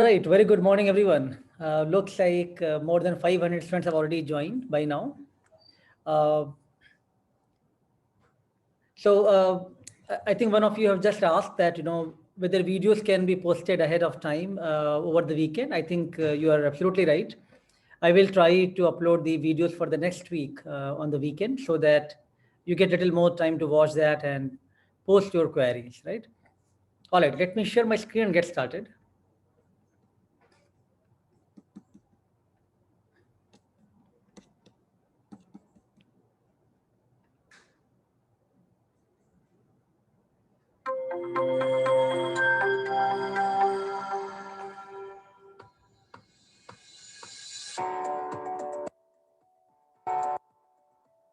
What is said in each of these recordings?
Right, very good morning, everyone. Looks like more than 500 students have already joined by now. Uh, I think one of you have just asked that, whether videos can be posted ahead of time over the weekend. I think you are absolutely right. I will try to upload the videos for the next week on the weekend so that you get a little more time to watch that and post your queries, right? All right, let me share my screen and get started.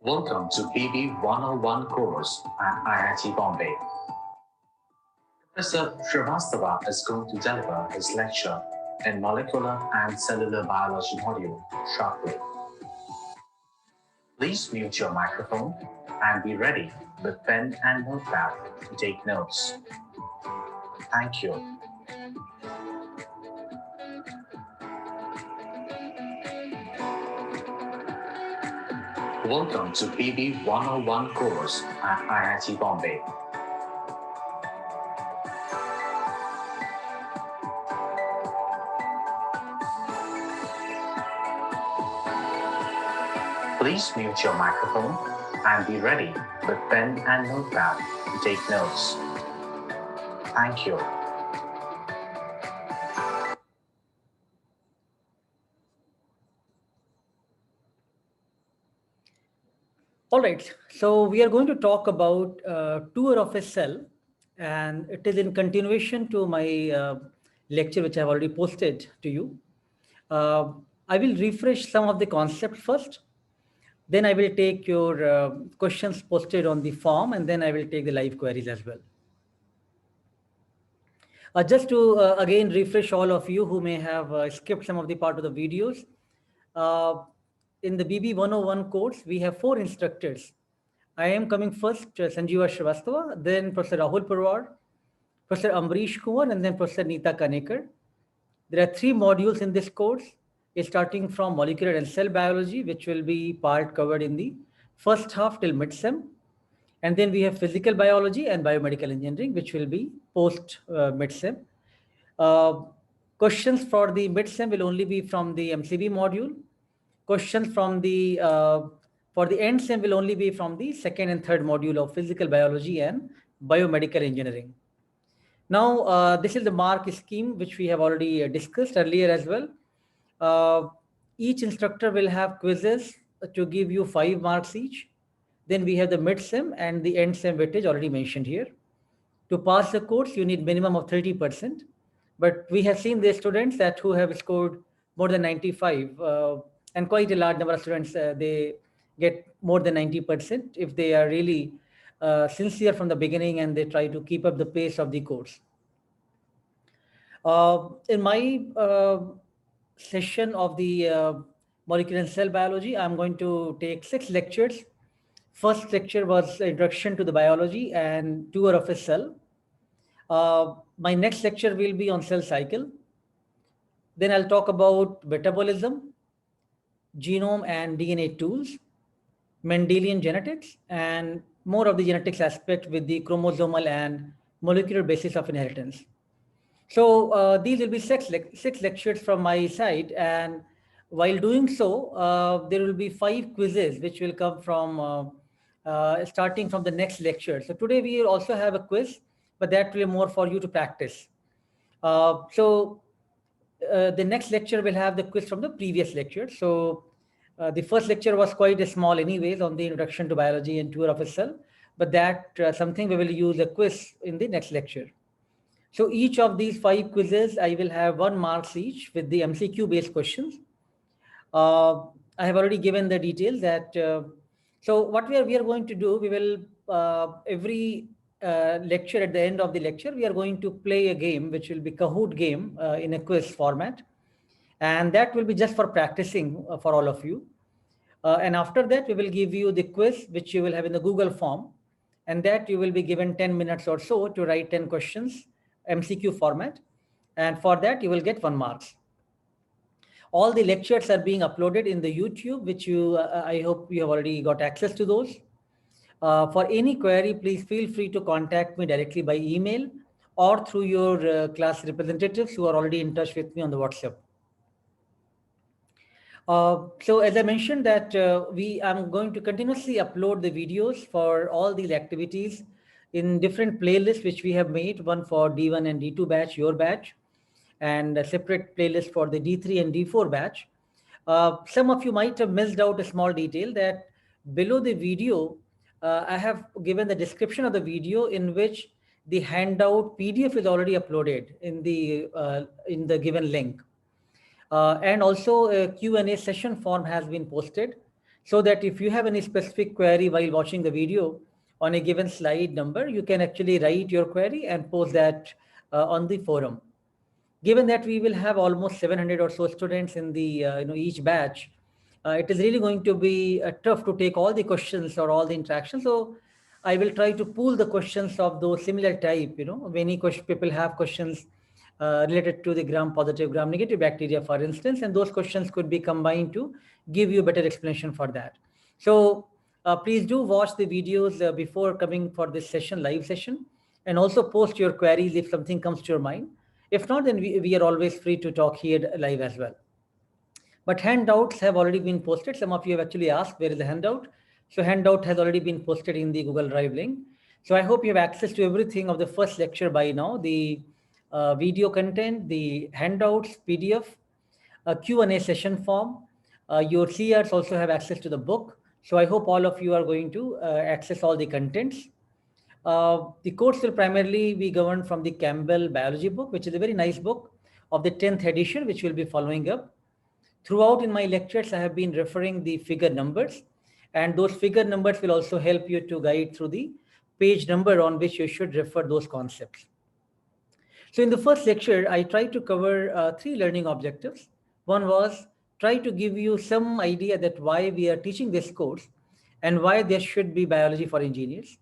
Welcome to PB 101 course at IIT Bombay. Professor Srivastava is going to deliver his lecture in Molecular and Cellular Biology module shortly. Please mute your microphone and be ready with pen and notepad to take notes. Thank you. Welcome to PB 101 course at IIT Bombay. Please mute your microphone and be ready with pen and notepad to take notes. Thank you. All right, so we are going to talk about tour of a cell, and it is in continuation to my lecture, which I've already posted to you. Uh, I will refresh some of the concepts first, then I will take your questions posted on the form, and then I will take the live queries as well. Just to again refresh all of you who may have skipped some of the part of the videos, uh, in the BB 101 course, we have 4 instructors. I am coming first, Sanjeeva Srivastava, then Professor Rahul Parwar, Professor Amrish Kumar, and then Professor Neeta Kanekar. There are 3 modules in this course, starting from molecular and cell biology, which will be part covered in the first half till mid-sem. And then we have physical biology and biomedical engineering, which will be post mid-sem. Uh, Questions for the mid-sem will only be from the MCB module. Questions from the for the end sem will only be from the second and third module of physical biology and biomedical engineering. Now, this is the mark scheme which we have already discussed earlier as well. Uh, each instructor will have quizzes to give you 5 marks each. Then we have the mid-sem and the end-sem weightage already mentioned here. To pass the course, you need minimum of 30%. But we have seen the students that who have scored more than 95, and quite a large number of students, they get more than 90% if they are really sincere from the beginning and they try to keep up the pace of the course. In my session of the molecular and cell biology, I'm going to take 6 lectures. First lecture was introduction to the biology and tour of a cell. My next lecture will be on cell cycle. Then I'll talk about metabolism, genome and DNA tools, Mendelian genetics, and more of the genetics aspect with the chromosomal and molecular basis of inheritance. So these will be 6 lectures from my side, and while doing so, there will be 5 quizzes which will come from starting from the next lecture. So today we will also have a quiz, but that will be more for you to practice. The next lecture will have the quiz from the previous lecture. So the first lecture was quite small anyways on the introduction to biology and tour of a cell, but that something we will use a quiz in the next lecture. So each of these 5 quizzes, I will have 1 marks each with the MCQ based questions. I have already given the details that, so what we are going to do, we will, every lecture, at the end of the lecture, we are going to play a game, which will be Kahoot game in a quiz format. And that will be just for practicing for all of you. And after that, we will give you the quiz, which you will have in the Google form. And that you will be given 10 minutes or so to write 10 questions, MCQ format. And for that, you will get 1 marks. All the lectures are being uploaded in the YouTube, which I hope you have already got access to those. For any query, please feel free to contact me directly by email or through your class representatives who are already in touch with me on the WhatsApp. So as I mentioned that I'm going to continuously upload the videos for all these activities in different playlists which we have made, one for D1 and D2 batch, your batch, and a separate playlist for the D3 and D4 batch. Some of you might have missed out a small detail that below the video, I have given the description of the video in which the handout PDF is already uploaded in the given link. And also a Q&A session form has been posted so that if you have any specific query while watching the video on a given slide number, you can actually write your query and post that on the forum. Given that we will have almost 700 or so students in the each batch, it is really going to be tough to take all the questions or all the interactions. So I will try to pool the questions of those similar type. Many people have questions related to the gram-positive, gram-negative bacteria, for instance, and those questions could be combined to give you better explanation for that. So please do watch the videos before coming for this session, live session, and also post your queries if something comes to your mind. If not, then we are always free to talk here live as well. But handouts have already been posted. Some of you have actually asked where is the handout. So handout has already been posted in the Google Drive link. So I hope you have access to everything of the first lecture by now, the video content, the handouts, PDF, a Q&A session form. Your CRs also have access to the book. So I hope all of you are going to access all the contents. The course will primarily be governed from the Campbell Biology book, which is a very nice book of the 10th edition, which we'll be following up. Throughout in my lectures, I have been referring the figure numbers, and those figure numbers will also help you to guide through the page number on which you should refer those concepts. So in the first lecture, I tried to cover 3 learning objectives. One was try to give you some idea that why we are teaching this course and why there should be biology for engineers.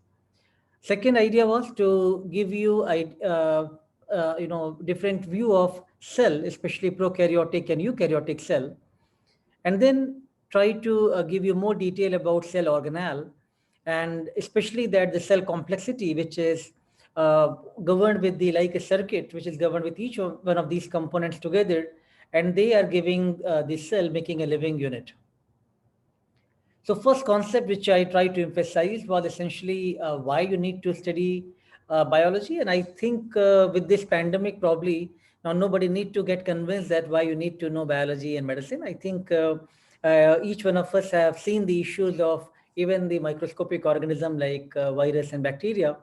Second idea was to give you different view of cell, especially prokaryotic and eukaryotic cell, and then try to give you more detail about cell organelle, and especially that the cell complexity, which is governed with the like a circuit, which is governed with each one of these components together, and they are giving the cell making a living unit. So first concept which I tried to emphasize was essentially why you need to study biology. And I think with this pandemic, probably now nobody need to get convinced that why you need to know biology and medicine. I think each one of us have seen the issues of even the microscopic organism like virus and bacteria,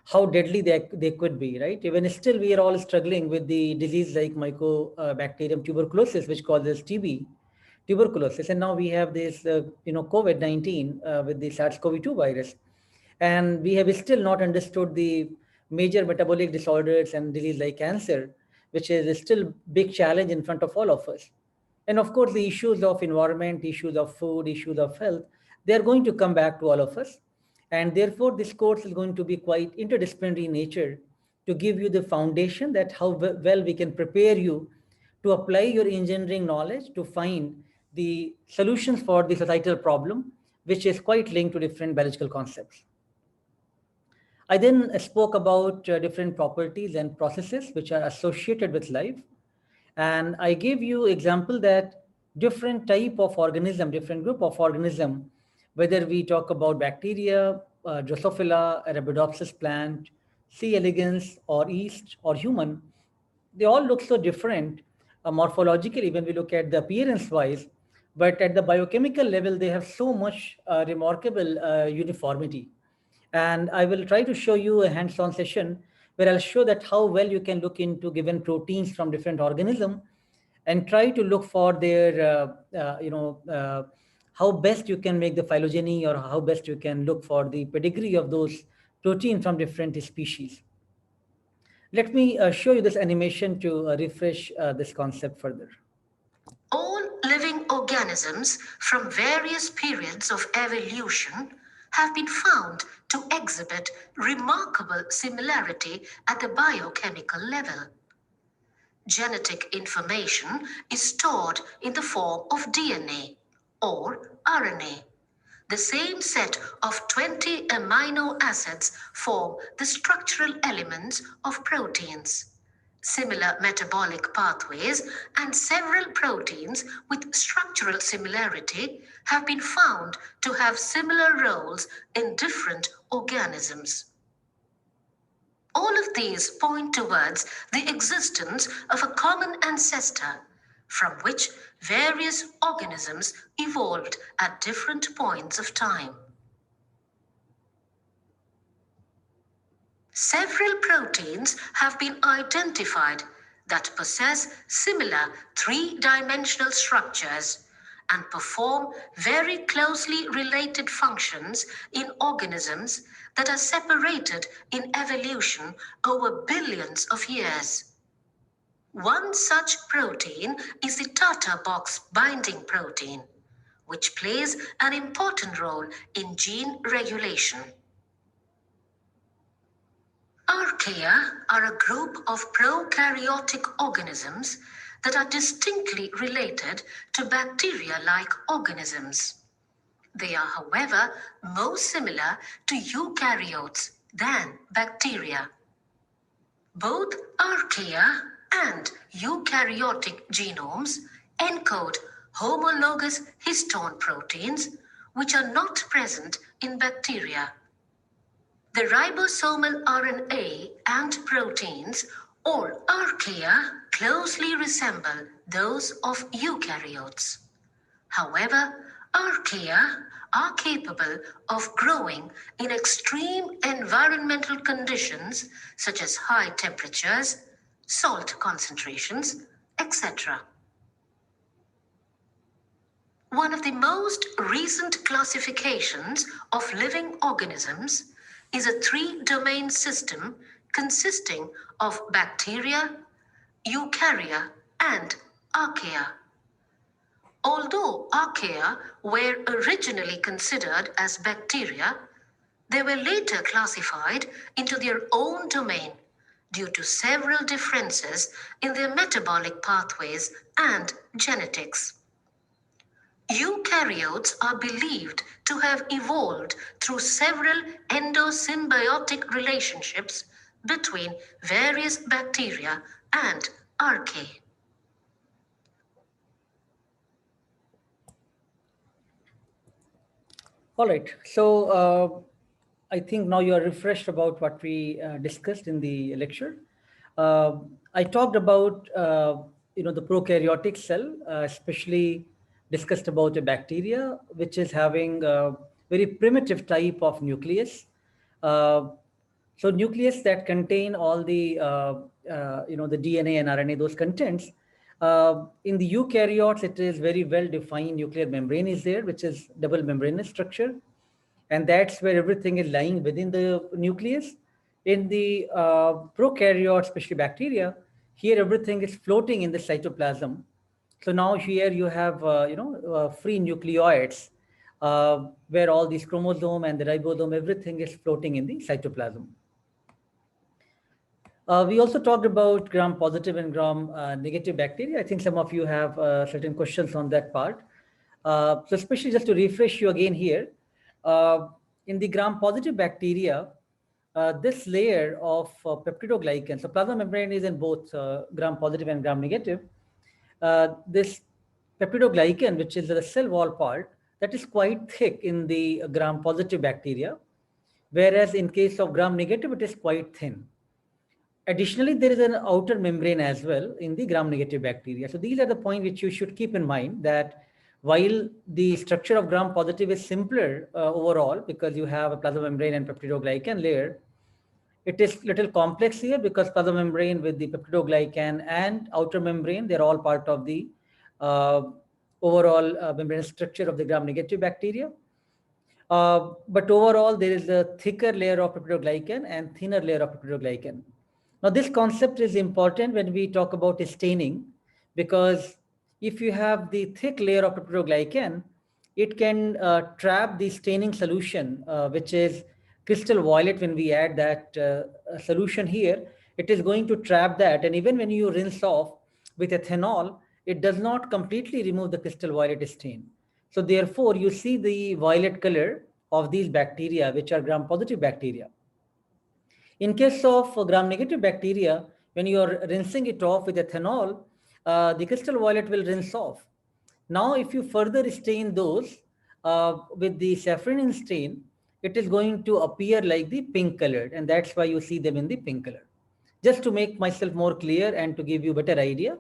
how deadly they could be, right? Even still, we are all struggling with the disease like Mycobacterium tuberculosis, which causes TB, tuberculosis, and now we have this COVID-19 with the SARS-CoV-2 virus, and we have still not understood the major metabolic disorders and disease like cancer, which is still big challenge in front of all of us. And of course the issues of environment, issues of food, issues of health, they are going to come back to all of us, and therefore this course is going to be quite interdisciplinary in nature to give you the foundation that how well we can prepare you to apply your engineering knowledge to find the solutions for the societal problem, which is quite linked to different biological concepts. I then spoke about different properties and processes which are associated with life. And I gave you example that different type of organism, different group of organism, whether we talk about bacteria, Drosophila, Arabidopsis plant, C. elegans, or yeast, or human, they all look so different morphologically when we look at the appearance wise, but at the biochemical level, they have so much remarkable uniformity. And I will try to show you a hands-on session where I'll show that how well you can look into given proteins from different organisms and try to look for their, how best you can make the phylogeny, or how best you can look for the pedigree of those protein from different species. Let me show you this animation to refresh this concept further. All living organisms from various periods of evolution have been found to exhibit remarkable similarity at the biochemical level. Genetic information is stored in the form of DNA or RNA. The same set of 20 amino acids form the structural elements of proteins. Similar metabolic pathways and several proteins with structural similarity have been found to have similar roles in different organisms. All of these point towards the existence of a common ancestor from which various organisms evolved at different points of time. Several proteins have been identified that possess similar three-dimensional structures and perform very closely related functions in organisms that are separated in evolution over billions of years. One such protein is the Tata box binding protein, which plays an important role in gene regulation. Archaea are a group of prokaryotic organisms that are distinctly related to bacteria-like organisms. They are, however, more similar to eukaryotes than bacteria. Both archaea and eukaryotic genomes encode homologous histone proteins, which are not present in bacteria. The ribosomal RNA and proteins, or archaea, closely resemble those of eukaryotes. However, archaea are capable of growing in extreme environmental conditions such as high temperatures, salt concentrations, etc. One of the most recent classifications of living organisms is a three-domain system consisting of bacteria, eukarya, and archaea. Although archaea were originally considered as bacteria, they were later classified into their own domain due to several differences in their metabolic pathways and genetics. Eukaryotes are believed to have evolved through several endosymbiotic relationships between various bacteria and archaea. All right. So I think now you are refreshed about what we discussed in the lecture. I talked about the prokaryotic cell, especially discussed about a bacteria which is having a very primitive type of nucleus. So nucleus that contain all the the DNA and RNA, those contents. In the eukaryotes, it is very well defined nuclear membrane is there, which is double membranous structure. And that's where everything is lying within the nucleus. In the prokaryotes, especially bacteria, here everything is floating in the cytoplasm. So now here you have, free nucleoids where all these chromosome and the ribosome, everything is floating in the cytoplasm. We also talked about gram-positive and gram-negative bacteria. I think some of you have certain questions on that part. So especially just to refresh you again here, in the gram-positive bacteria, this layer of peptidoglycan, so plasma membrane is in both gram-positive and gram-negative. This peptidoglycan, which is the cell wall part, that is quite thick in the gram-positive bacteria, whereas in case of gram-negative, it is quite thin. Additionally, there is an outer membrane as well in the gram-negative bacteria. So these are the points which you should keep in mind, that while the structure of gram-positive is simpler overall, because you have a plasma membrane and peptidoglycan layer, it is little complex here because plasma membrane with the peptidoglycan and outer membrane, they're all part of the overall membrane structure of the gram-negative bacteria. But overall, there is a thicker layer of peptidoglycan and thinner layer of peptidoglycan. Now, this concept is important when we talk about staining, because if you have the thick layer of peptidoglycan, it can trap the staining solution, which is crystal violet when we add that solution here, it is going to trap that. And even when you rinse off with ethanol, it does not completely remove the crystal violet stain. So therefore, you see the violet color of these bacteria, which are gram-positive bacteria. In case of gram-negative bacteria, when you are rinsing it off with ethanol, the crystal violet will rinse off. Now, if you further stain those with the safranin stain, it is going to appear like the pink colored, and that's why you see them in the pink color. Just to make myself more clear and to give you a better idea,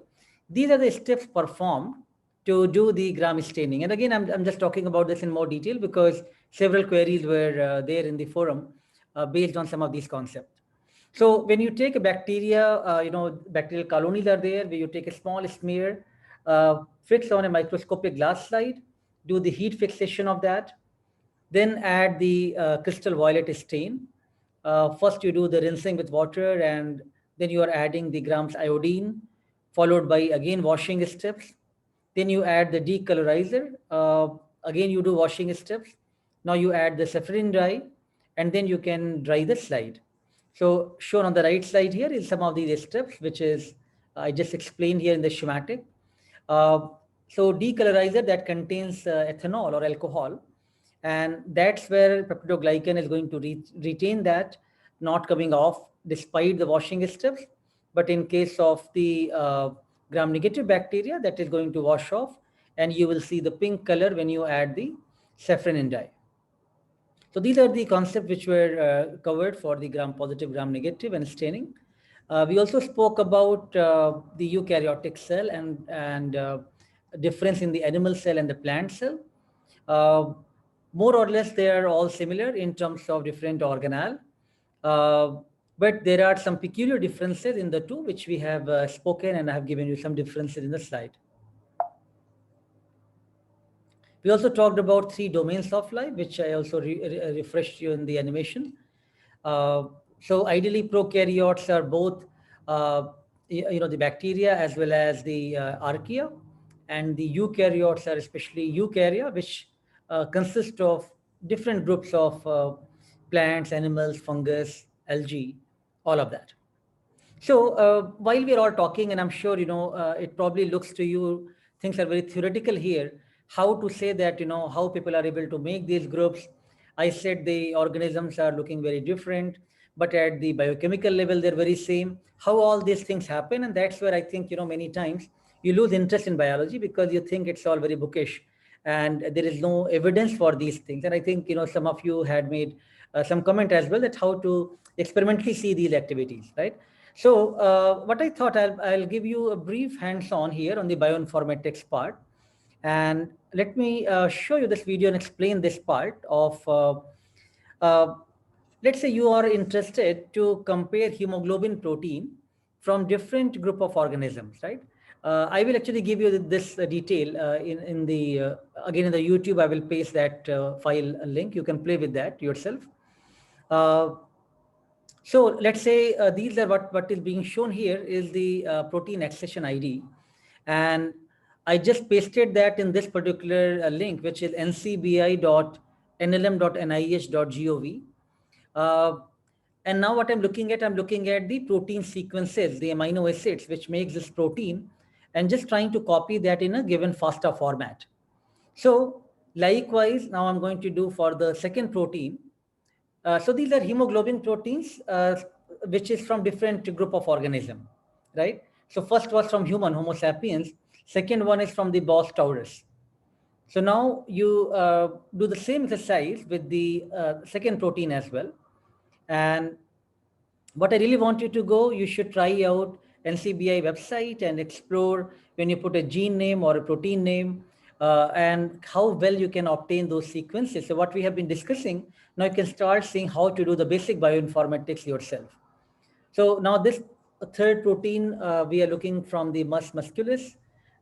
these are the steps performed to do the gram staining. And again, I'm just talking about this in more detail because several queries were there in the forum based on some of these concepts. So when you take a bacteria, bacterial colonies are there, where you take a small smear, fix on a microscopic glass slide, do the heat fixation of that, then add the crystal violet stain. First you do the rinsing with water, and then you are adding the grams iodine, followed by again washing steps. Then you add the decolorizer. Again, you do washing steps. Now you add the safranin dye, and then you can dry the slide. So shown on the right side here is some of these steps, which is I just explained here in the schematic. So decolorizer that contains ethanol or alcohol, and that's where peptidoglycan is going to retain that, not coming off despite the washing steps. But in case of the gram-negative bacteria, that is going to wash off, and you will see the pink color when you add the safranin dye. So these are the concepts which were covered for the gram-positive, gram-negative, and staining. We also spoke about the eukaryotic cell and difference in the animal cell and the plant cell. More or less, they are all similar in terms of different organelle. But there are some peculiar differences in the two, which we have spoken, and I have given you some differences in the slide. We also talked about 3 domains of life, which I also refreshed you in the animation. So ideally, prokaryotes are both, the bacteria as well as the archaea, and the eukaryotes are especially eukarya, which consist of different groups of plants, animals, fungus, algae, all of that. So while we're all talking, and I'm sure, it probably looks to you, things are very theoretical here, how to say that, how people are able to make these groups. I said the organisms are looking very different, but at the biochemical level, they're very same. How all these things happen, and that's where I think, many times you lose interest in biology because you think it's all very bookish and there is no evidence for these things. And I think, some of you had made some comment as well that how to experimentally see these activities, right? So what I thought, I'll give you a brief hands-on here on the bioinformatics part. And let me show you this video and explain this part of, let's say you are interested to compare hemoglobin protein from different group of organisms, right? I will actually give you this detail in the, again, in the YouTube, I will paste that file link. You can play with that yourself. So let's say these are what is being shown here is the protein accession ID. And I just pasted that in this particular link, which is ncbi.nlm.nih.gov. And now what I'm looking at the protein sequences, the amino acids, which makes this protein, and just trying to copy that in a given FASTA format. So likewise, now I'm going to do for the second protein. So these are hemoglobin proteins, which is from different group of organism, right? So first was from human, Homo sapiens. Second one is from the Bos taurus. So now you do the same exercise with the second protein as well. And what I really want you to go, you should try out NCBI website and explore when you put a gene name or a protein name, and how well you can obtain those sequences. So what we have been discussing, now you can start seeing how to do the basic bioinformatics yourself. So now this third protein, we are looking from the mus musculus,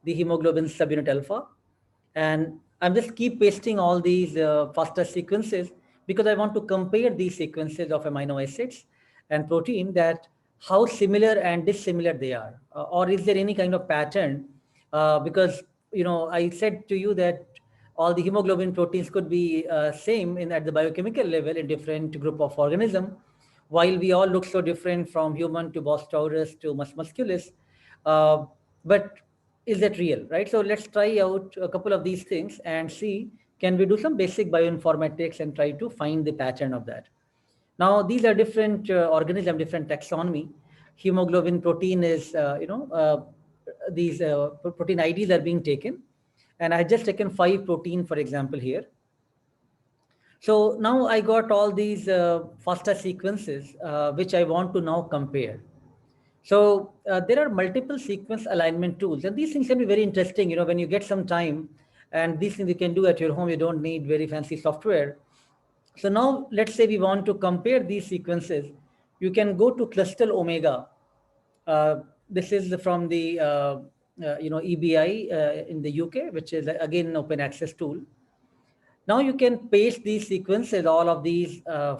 the hemoglobin subunit alpha. And I'm just keep pasting all these FASTA sequences because I want to compare these sequences of amino acids and protein, that how similar and dissimilar they are, or is there any kind of pattern? Because I said to you that all the hemoglobin proteins could be same at the biochemical level in different group of organism, while we all look so different from human to Bos taurus to mus musculus, uh, but is that real, right? So let's try out a couple of these things and see, can we do some basic bioinformatics and try to find the pattern of that. Now, these are different organism, different taxonomy. Hemoglobin protein is, these protein IDs are being taken. And I just taken 5 protein, for example, here. So now I got all these FASTA sequences, which I want to now compare. So there are multiple sequence alignment tools, and these things can be very interesting. When you get some time, and these things you can do at your home, you don't need very fancy software. So now let's say we want to compare these sequences. You can go to Clustal Omega. This is from the EBI in the UK, which is again an open access tool. Now you can paste these sequences, all of these 5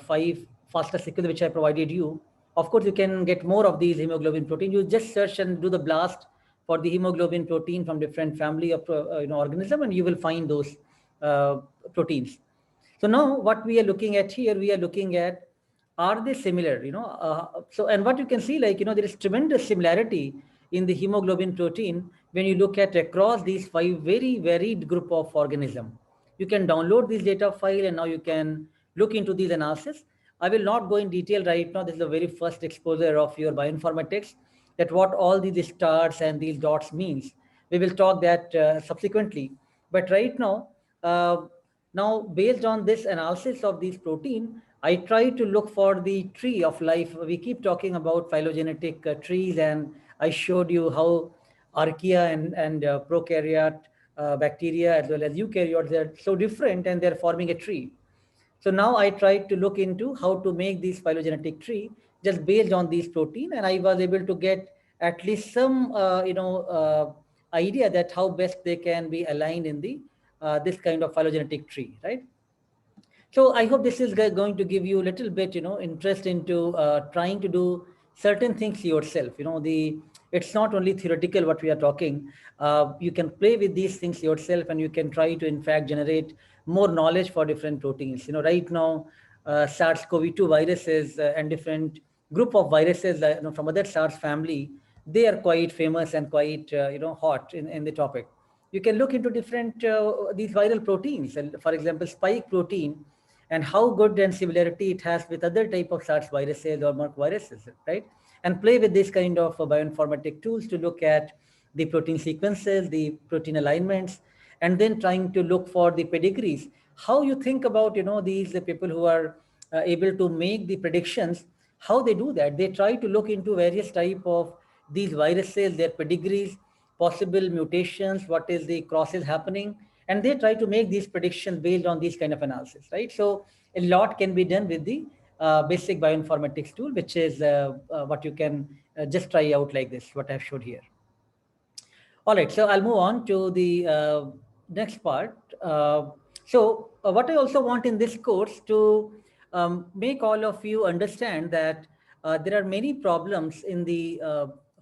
FASTA sequences which I provided you. Of course, you can get more of these hemoglobin protein. You just search and do the blast for the hemoglobin protein from different family of organism, and you will find those proteins. So now what we are looking at here, we are looking at, are they similar? And what you can see, there is tremendous similarity in the hemoglobin protein when you look at across these 5 very varied group of organism. You can download this data file and now you can look into these analysis. I will not go in detail right now. This is the very first exposure of your bioinformatics, that what all these stars and these dots means. We will talk that subsequently. But right now, based on this analysis of these protein, I try to look for the tree of life. We keep talking about phylogenetic trees, and I showed you how archaea and prokaryote bacteria as well as eukaryotes, they're so different and they're forming a tree. So now I tried to look into how to make this phylogenetic tree just based on these protein, and I was able to get at least some idea that how best they can be aligned in the this kind of phylogenetic tree, right? So I hope this is going to give you a little bit, interest into trying to do certain things yourself. It's not only theoretical what we are talking. You can play with these things yourself, and you can try to, in fact, generate more knowledge for different proteins. Right now, SARS-CoV-2 viruses and different group of viruses from other SARS family, they are quite famous and quite hot in the topic. You can look into different these viral proteins, and for example, spike protein, and how good and similarity it has with other type of SARS viruses or Merck viruses, right? And play with this kind of bioinformatic tools to look at the protein sequences, the protein alignments, and then trying to look for the pedigrees. How you think about, these the people who are able to make the predictions, how they do that? They try to look into various type of these viruses, their pedigrees, possible mutations, what is the crosses happening, and they try to make these predictions based on these kind of analysis, right? So a lot can be done with the basic bioinformatics tool, which is what you can just try out like this, what I've showed here. All right, so I'll move on to the next part. What I also want in this course to make all of you understand that there are many problems in the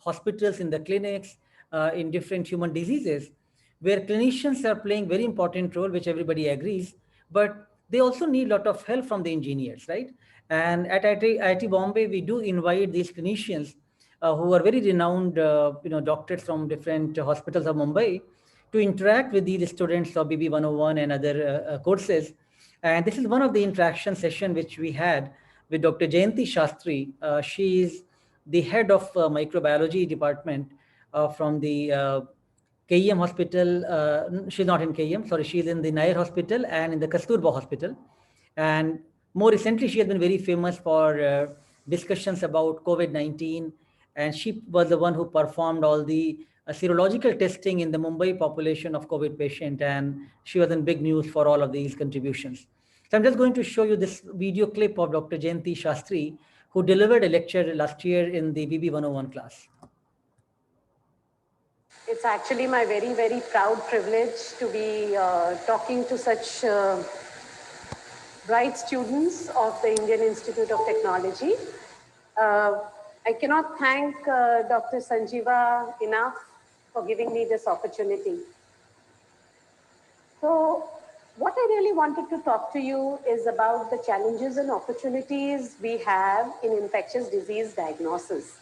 hospitals, in the clinics, in different human diseases, where clinicians are playing very important role, which everybody agrees, but they also need a lot of help from the engineers, right? And at IIT Bombay, we do invite these clinicians who are very renowned, doctors from different hospitals of Mumbai, to interact with these students of BB 101 and other courses. And this is one of the interaction session which we had with Dr. Jayanti Shastri. She is the head of microbiology department from the KEM hospital. She's not in KEM, sorry, she's in the Nair hospital and in the Kasturba hospital. And more recently, she has been very famous for discussions about COVID-19. And she was the one who performed all the serological testing in the Mumbai population of COVID patient. And she was in big news for all of these contributions. So I'm just going to show you this video clip of Dr. Jayanti Shastri, who delivered a lecture last year in the BB 101 class. It's actually my very, very proud privilege to be talking to such bright students of the Indian Institute of Technology. I cannot thank Dr. Sanjeeva enough for giving me this opportunity. So What I really wanted to talk to you is about the challenges and opportunities we have in infectious disease diagnosis.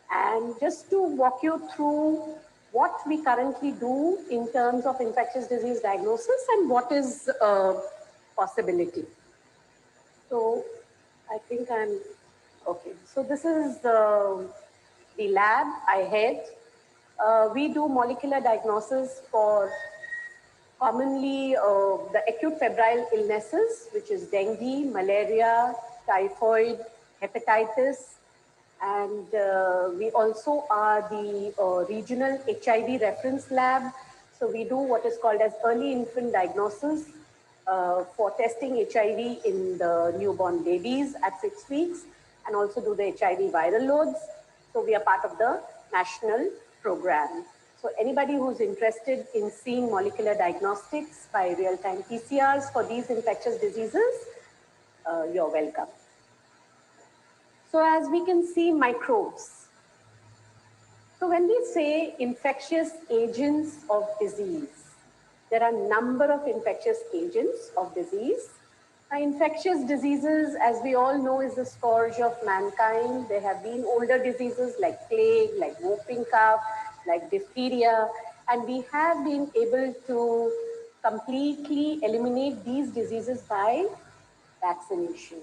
And just to walk you through what we currently do in terms of infectious disease diagnosis and what is a possibility. So I think I'm okay. So this is the lab I head. We do molecular diagnosis for commonly the acute febrile illnesses, which is dengue, malaria, typhoid, hepatitis, and we also are the regional HIV reference lab. So we do what is called as early infant diagnosis for testing HIV in the newborn babies at 6 weeks, and also do the HIV viral loads. So we are part of the national program. So anybody who's interested in seeing molecular diagnostics by real-time PCRs for these infectious diseases, you're welcome. So as we can see, microbes. So when we say infectious agents of disease, there are a number of infectious agents of disease. Infectious diseases, as we all know, is the scourge of mankind. There have been older diseases like plague, like whooping cough, like diphtheria, and we have been able to completely eliminate these diseases by vaccination.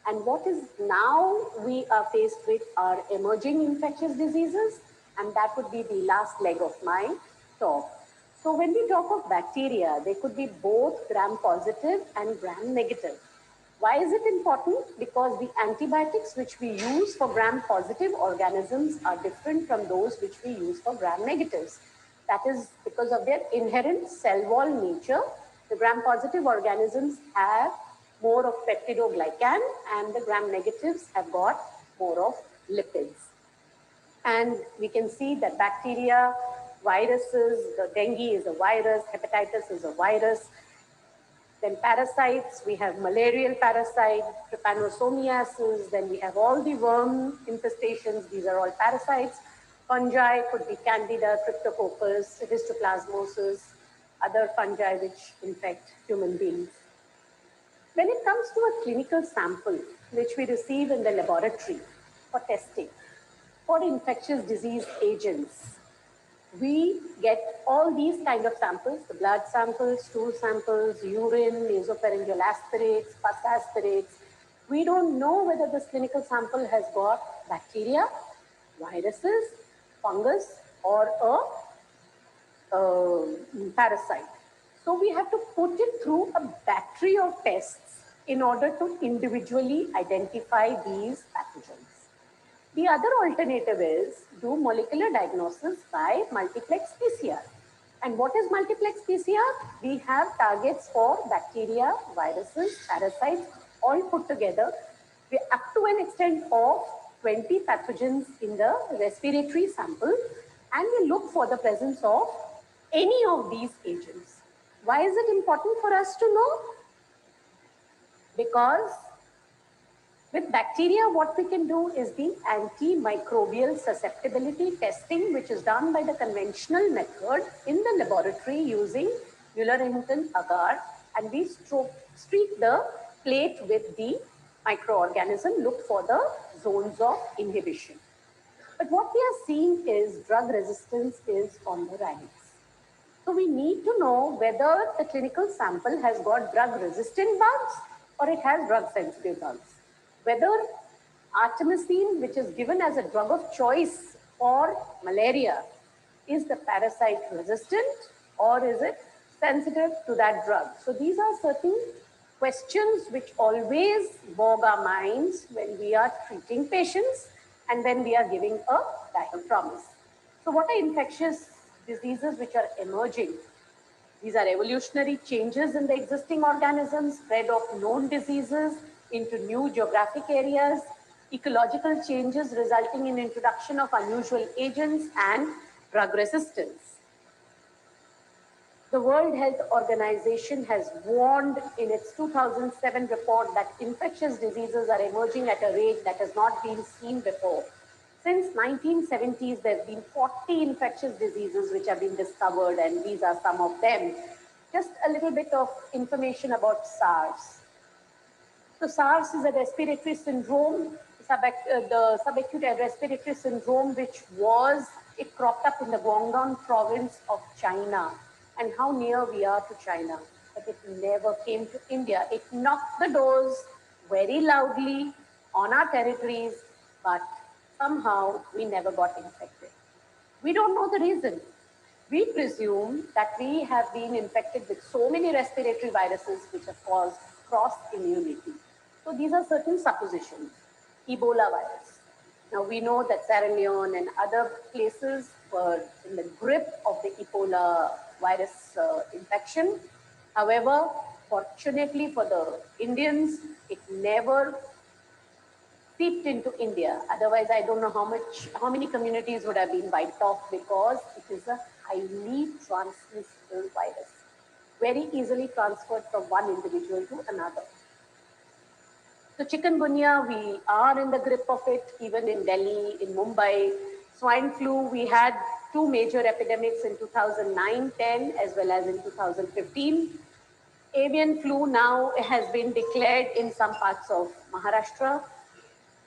And what is now we are faced with are emerging infectious diseases, and that would be the last leg of my talk. So when we talk of bacteria, they could be both gram-positive and gram-negative. Why is it important? Because the antibiotics which we use for gram-positive organisms are different from those which we use for gram-negatives. That is because of their inherent cell wall nature. The gram-positive organisms have more of peptidoglycan, and the gram-negatives have got more of lipids. And we can see that bacteria, viruses, the dengue is a virus, hepatitis is a virus. Then parasites, we have malarial parasite, trypanosomiasis, then we have all the worm infestations, these are all parasites. Fungi could be candida, cryptococcus, histoplasmosis, other fungi which infect human beings. When it comes to a clinical sample, which we receive in the laboratory for testing, for infectious disease agents, we get all these kind of samples, the blood samples, stool samples, urine, nasopharyngeal aspirates, pus aspirates. We don't know whether this clinical sample has got bacteria, viruses, fungus, or a parasite. So we have to put it through a battery of tests in order to individually identify these pathogens. The other alternative is do molecular diagnosis by multiplex PCR. And what is multiplex PCR? We have targets for bacteria, viruses, parasites, all put together. We're up to an extent of 20 pathogens in the respiratory sample, and we look for the presence of any of these agents. Why is it important for us to know? Because with bacteria, what we can do is the antimicrobial susceptibility testing, which is done by the conventional method in the laboratory using Muller-Hinton agar, and we streak the plate with the microorganism, look for the zones of inhibition. But what we are seeing is drug resistance is on the rise. So we need to know whether the clinical sample has got drug-resistant bugs or it has drug-sensitive bugs. Whether artemisinin, which is given as a drug of choice for malaria, is the parasite resistant or is it sensitive to that drug? So these are certain questions which always bog our minds when we are treating patients and when we are giving a diagnosis. So what are infectious diseases which are emerging? These are evolutionary changes in the existing organisms, spread of known diseases into new geographic areas, ecological changes resulting in introduction of unusual agents, and drug resistance. The World Health Organization has warned in its 2007 report that infectious diseases are emerging at a rate that has not been seen before. Since 1970s, there have been 40 infectious diseases which have been discovered, and these are some of them. just a little bit of information about SARS. So SARS is a respiratory syndrome, the subacute respiratory syndrome, it cropped up in the Guangdong province of China, and how near we are to China, but it never came to India. It knocked the doors very loudly on our territories, but somehow we never got infected. We don't know the reason. We presume that we have been infected with so many respiratory viruses which have caused cross immunity. So these are certain suppositions. Ebola virus. Now we know that Sierra Leone and other places were in the grip of the Ebola virus infection. However, fortunately for the Indians, it never seeped into India. Otherwise, I don't know how many communities would have been wiped off, because it is a highly transmissible virus, very easily transferred from one individual to another. So chikungunya, we are in the grip of it, even in Delhi, in Mumbai. Swine flu, we had two major epidemics in 2009-10 as well as in 2015. Avian flu now has been declared in some parts of Maharashtra.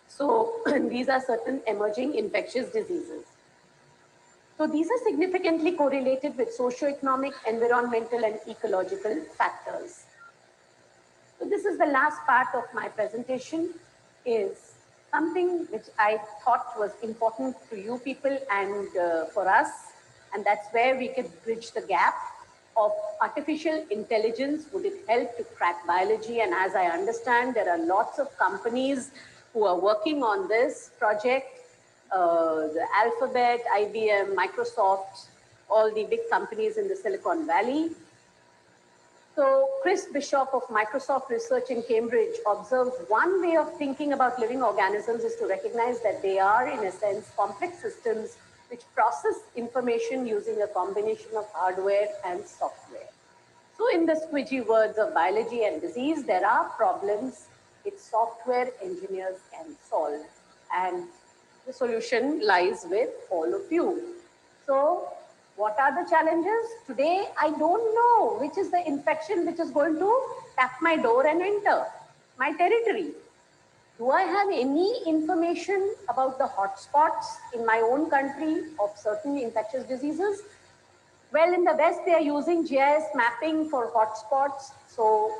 So these are certain emerging infectious diseases. So these are significantly correlated with socioeconomic, environmental, and ecological factors. So this is the last part of my presentation, is something which I thought was important to you people and for us, and that's where we could bridge the gap of artificial intelligence. Would it help to crack biology? And as I understand, there are lots of companies who are working on this project, the Alphabet, IBM, Microsoft, all the big companies in the Silicon Valley. So Chris Bishop of Microsoft Research in Cambridge observed one way of thinking about living organisms is to recognize that they are, in a sense, complex systems which process information using a combination of hardware and software. So in the squidgy words of biology and disease, there are problems which software engineers can solve. And the solution lies with all of you. So what are the challenges? Today, I don't know which is the infection which is going to tap my door and enter my territory. Do I have any information about the hotspots in my own country of certain infectious diseases? Well, in the West, they are using GIS mapping for hotspots. So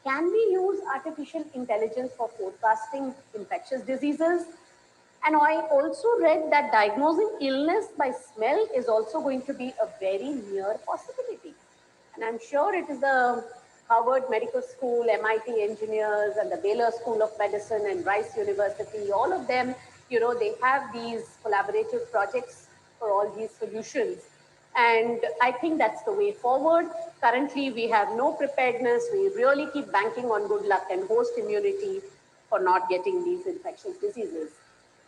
can we use artificial intelligence for forecasting infectious diseases? And I also read that diagnosing illness by smell is also going to be a very near possibility. And I'm sure it is the Harvard Medical School, MIT engineers, and the Baylor School of Medicine and Rice University, all of them, they have these collaborative projects for all these solutions. And I think that's the way forward. Currently, we have no preparedness. We really keep banking on good luck and host immunity for not getting these infectious diseases.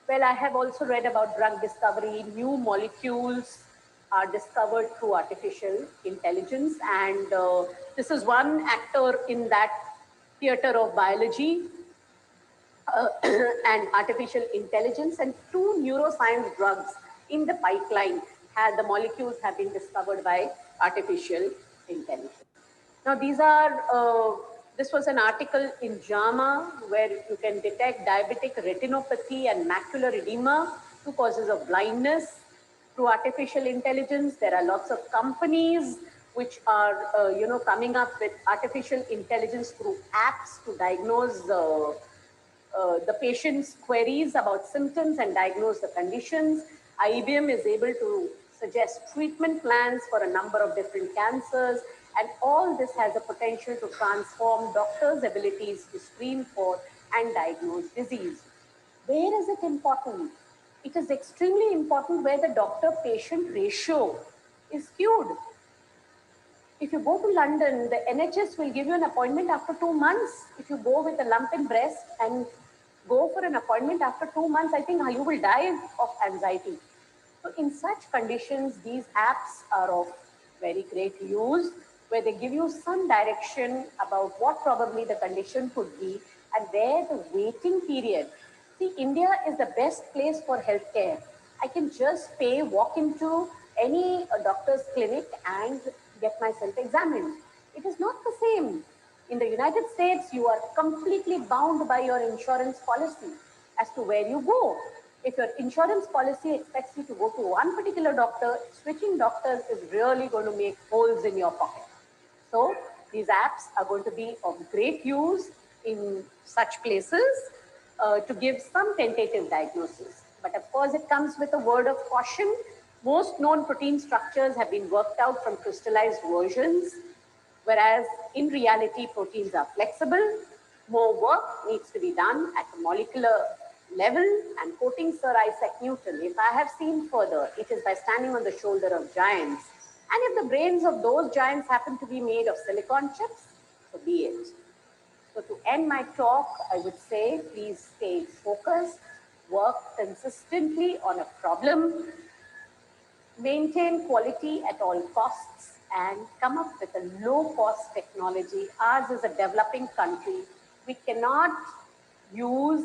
Well, I have also read about drug discovery. New molecules are discovered through artificial intelligence. And this is one actor in that theater of biology and artificial intelligence, and two neuroscience drugs in the pipeline. The molecules have been discovered by artificial intelligence. Now, this was an article in JAMA where you can detect diabetic retinopathy and macular edema, two causes of blindness, through artificial intelligence. There are lots of companies which are, coming up with artificial intelligence through apps to diagnose the patient's queries about symptoms and diagnose the conditions. IBM is able to suggest treatment plans for a number of different cancers, and all this has a potential to transform doctors' abilities to screen for and diagnose disease. Where is it important? It is extremely important where the doctor-patient ratio is skewed. If you go to London, the NHS will give you an appointment after 2 months. If you go with a lump in breast and go for an appointment after 2 months, I think you will die of anxiety. So in such conditions, these apps are of very great use, where they give you some direction about what probably the condition could be and where the waiting period. See, India is the best place for healthcare. I can just walk into any doctor's clinic and get myself examined. It is not the same. In the United States, you are completely bound by your insurance policy as to where you go. If your insurance policy expects you to go to one particular doctor, switching doctors is really going to make holes in your pocket. So these apps are going to be of great use in such places to give some tentative diagnosis. But of course, it comes with a word of caution. Most known protein structures have been worked out from crystallized versions, whereas in reality, proteins are flexible. More work needs to be done at the molecular level, and quoting Sir Isaac Newton, if I have seen further, it is by standing on the shoulder of giants. And if the brains of those giants happen to be made of silicon chips, so be it. So to end my talk, I would say, please stay focused, work consistently on a problem, maintain quality at all costs, and come up with a low-cost technology. Ours is a developing country. We cannot use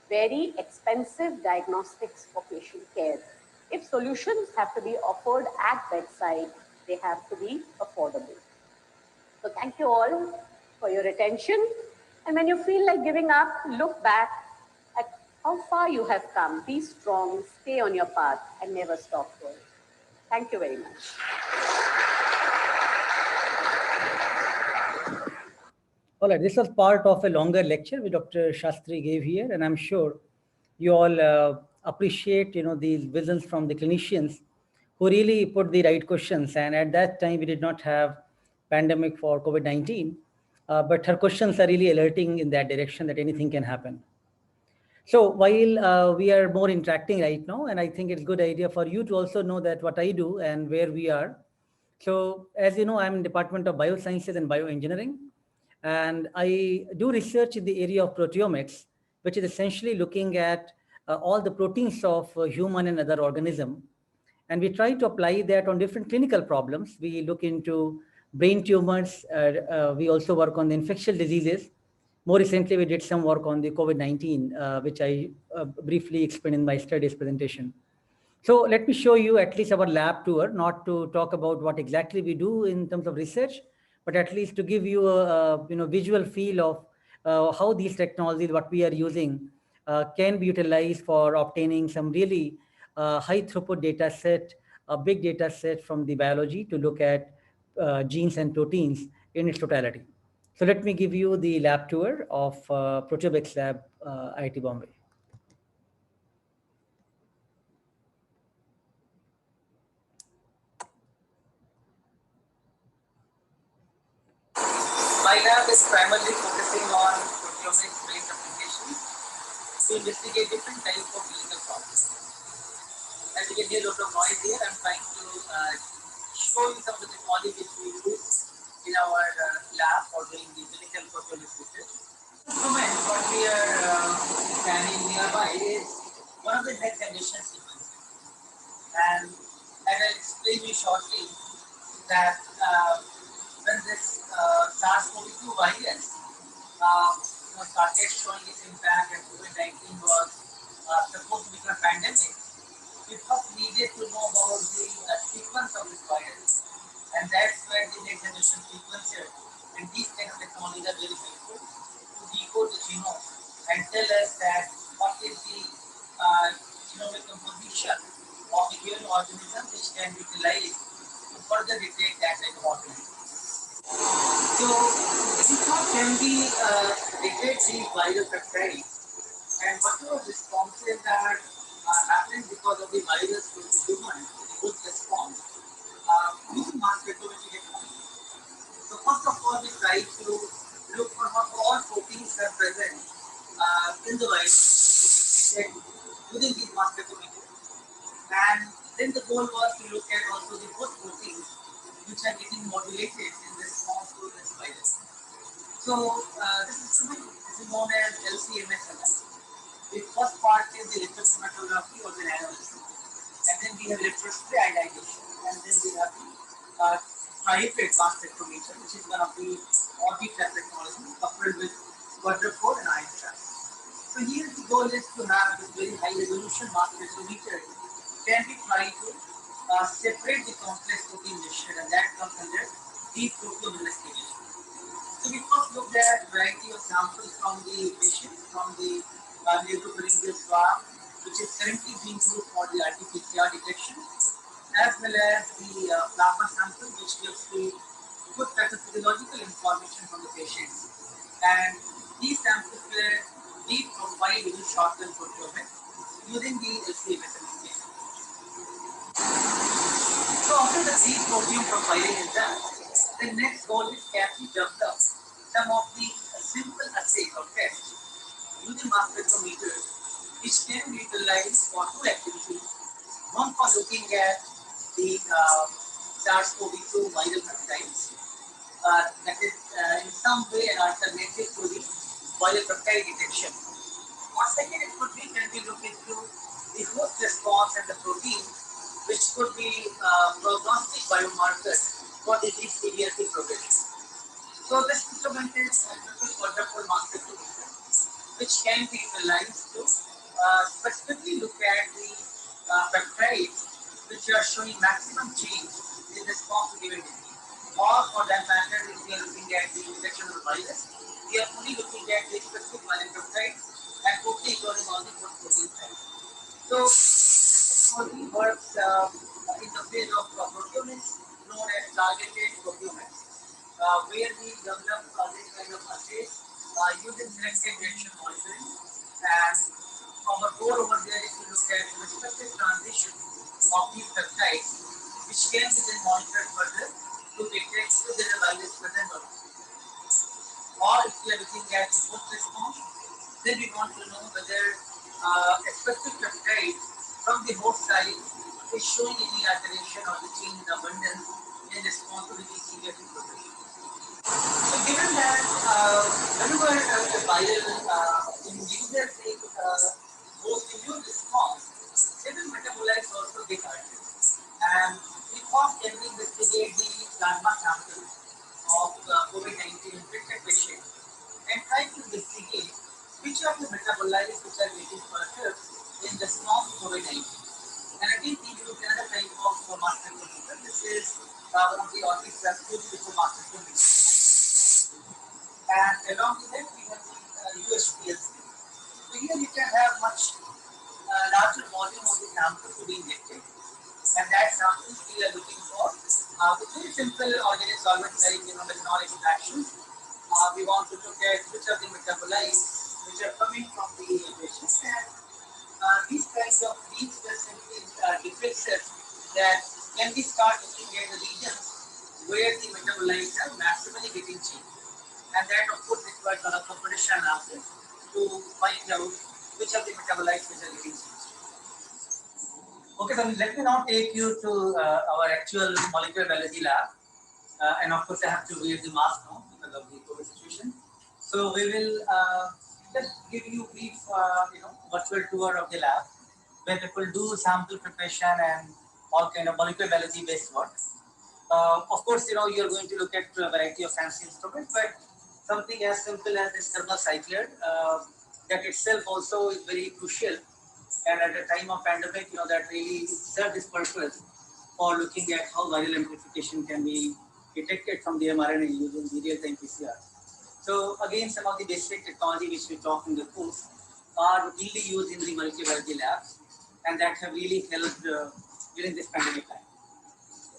very expensive diagnostics for patient care. If solutions have to be offered at bedside, they have to be affordable. So thank you all for your attention. And when you feel like giving up, look back at how far you have come. Be strong, stay on your path, and never stop growing. Thank you very much. All right, this was part of a longer lecture which Dr. Shastri gave here, and I'm sure you all appreciate, these visions from the clinicians who really put the right questions. And at that time, we did not have pandemic for COVID-19, but her questions are really alerting in that direction that anything can happen. So while we are more interacting right now, and I think it's a good idea for you to also know that what I do and where we are. So as you know, I'm in Department of Biosciences and Bioengineering, and I do research in the area of proteomics, which is essentially looking at all the proteins of human and other organism. And we try to apply that on different clinical problems. We look into brain tumors. We also work on the infectious diseases. More recently, we did some work on the COVID-19, which I briefly explained in my studies presentation. So let me show you at least our lab tour, not to talk about what exactly we do in terms of research, but at least to give you a visual feel of how these technologies, what we are using, can be utilized for obtaining some really high throughput data set, a big data set from the biology to look at genes and proteins in its totality. So let me give you the lab tour of Proteomics Lab, IIT Bombay. My lab is primarily focusing on proteomics-based applications to investigate different types of clinical problems. As you can hear a lot of noise here, I'm trying to show you some of the technology which we use in our lab for doing the clinical proteomics research. What we are standing nearby is one of the head condition sequences. And I will explain you shortly that when this SARS-CoV-2 virus started showing its impact and COVID-19 was supposed to become a pandemic, we first needed to know about the sequence of this virus. And that's where the next generation sequencer and these kind of technologies are very helpful to decode the genome and tell us that what is the genomic composition of the human organism which can be utilized to further detect that type of organism. So, we thought can we detect these viral peptides and whatever responses are happening because of the virus to the human, the good response, using mass spectrometry technology. So, first of all, we try to look for what all proteins are present in the virus within these mass spectrometry. And then the goal was to look at also the host proteins which are getting modulated in response to this virus. So this instrument is known as LC-MS analysis. The first part is the electrochromatography or the analysis, and then we have electrospray ionization, and then we have the tri-hybrid mass spectrometer, which is one of the multi-trap technologies coupled with quadrupole and ion trap. So here the goal is to have this very high resolution mass spectrometer can be tried to separate the complex protein mixture, and that comes under deep proteome investigation. So we first looked at variety of samples from the patient, from the nasopharyngeal swab, which is currently being used for the RT-PCR detection, as well as the plasma sample, which gives the good pathophysiological information from the patient. And these samples were deep profiled in short-term proteomics using the LCA method. So after the deep protein profiling is done, the next goal is can we develop some of the simple assays or tests using mass spectrometer, which can be utilized for two activities. One for looking at the SARS-CoV-2 viral peptides, that is in some way an alternative to the viral peptide detection. Or second, it could be can we look into the host response and the protein, which could be prognostic biomarkers for disease severity progression. So this instrument is a wonderful mass spectrometer, which can be utilized to specifically look at the peptides which are showing maximum change in response to given disease. Or for that matter, if we are looking at the infection of the virus, we are only looking at the specific viral peptides and totally ignoring all the protein types. So this technology works in the field of proteomics, known as targeted proteomics, where we develop this kind of assays using selective reaction monitoring. And our goal over there is to look at respective transition of these peptides, which can be then monitored further to detect whether the virus present or not. Or if we are looking at the host response, then we want to know whether a specific peptide from the host site is showing any alteration or the change in abundance in response to the severity progression. So given that whenever a viral induces a host immune response, certain metabolites also get altered. And we first can investigate the plasma sample of COVID-19 infected patient and try to investigate which are the metabolites which are getting perturbed in response to COVID-19. And again, we use another type of mass spectrometer. This is one of the artifacts used for mass spectrometer. And along with that, we have the UHPLC. So here you can have much larger volume of the sample to be injected. And that samples we are looking for with very simple organic solvent like methanol extraction. We want to look at which are the metabolites which are coming from the patient. And these kinds of leads were simply differences that can we start looking at the regions where the metabolites are maximally getting changed. And that of course requires a lot of competition analysis to find out which of the metabolites which are getting changed. Okay, so let me now take you to our actual molecular biology lab. And of course, I have to wear the mask now because of the COVID situation. So we will just give you a brief, virtual tour of the lab where people do sample preparation and all kind of molecular biology based work. Of course, you are going to look at a variety of fancy instruments, but something as simple as this thermal cycler, that itself also is very crucial. And at the time of pandemic, that really served this purpose for looking at how viral amplification can be detected from the mRNA using the real-time PCR. So again, some of the basic technology which we talked in the course are really used in the molecular biology labs, and that have really helped during this pandemic time.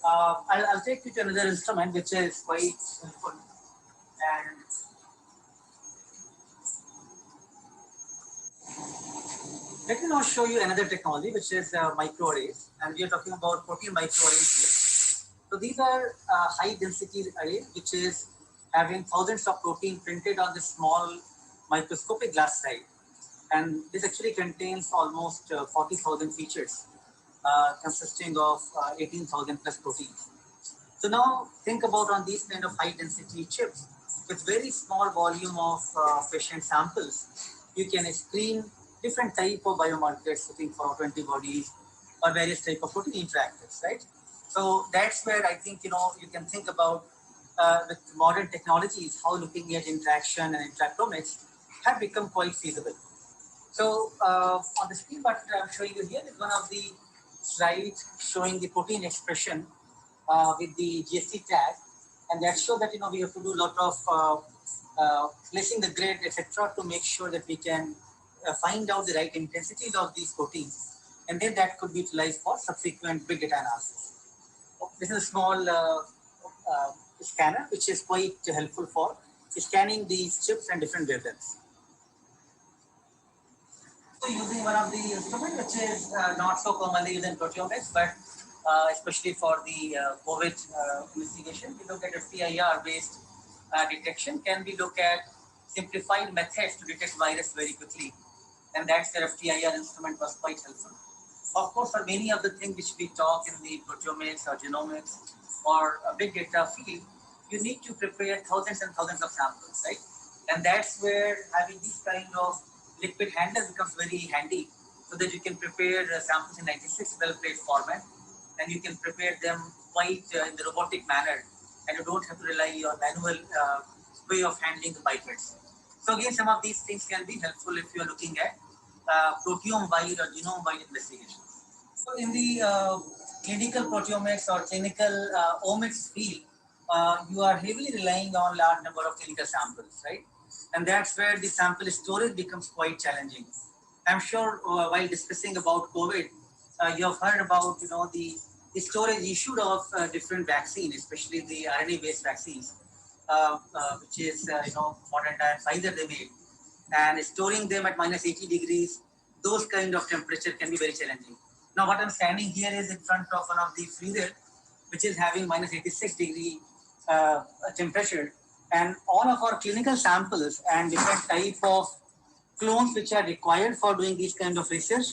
I'll take you to another instrument which is quite helpful. And let me now show you another technology which is microarrays, and we are talking about protein microarrays here. So these are high density array which is having thousands of protein printed on this small microscopic glass slide, and this actually contains almost 40,000 features consisting of 18,000 plus proteins. So now think about on these kind of high density chips with very small volume of patient samples, you can screen different type of biomarkers looking for antibodies or various type of protein interactors, right? So that's where I think, you can think about with modern technologies, how looking at interaction and interactomics have become quite feasible. So on the screen, what I'm showing you here is one of the slides showing the protein expression with the GST tag, and that shows that we have to do a lot of placing the grid, etc., to make sure that we can find out the right intensities of these proteins, and then that could be utilized for subsequent big data analysis. This is a small scanner which is quite helpful for scanning these chips and different wavelengths. So using one of the instruments which is not so commonly used in proteomics, but especially for the COVID investigation, we look at FTIR based detection. Can we look at simplified methods to detect virus very quickly? And that's where FTIR instrument was quite helpful. Of course, for many of the things which we talk in the proteomics or genomics or a big data field, you need to prepare thousands and thousands of samples, right? And that's where having this kind of liquid handler becomes very handy, so that you can prepare samples in 96 well plate format, and you can prepare them quite in the robotic manner, and you don't have to rely on manual way of handling the pipettes. So again, some of these things can be helpful if you are looking at proteome-wide or genome-wide investigations. So in the clinical proteomics or clinical omics field, you are heavily relying on large number of clinical samples, right? And that's where the sample storage becomes quite challenging. I'm sure while discussing about COVID, you have heard about the storage issue of different vaccines, especially the RNA-based vaccines, which is modern time Pfizer they made, and storing them at minus 80 degrees. Those kind of temperature can be very challenging. Now, what I'm standing here is in front of one of the freezer, which is having minus 86 degree temperature, and all of our clinical samples and different type of clones which are required for doing these kind of research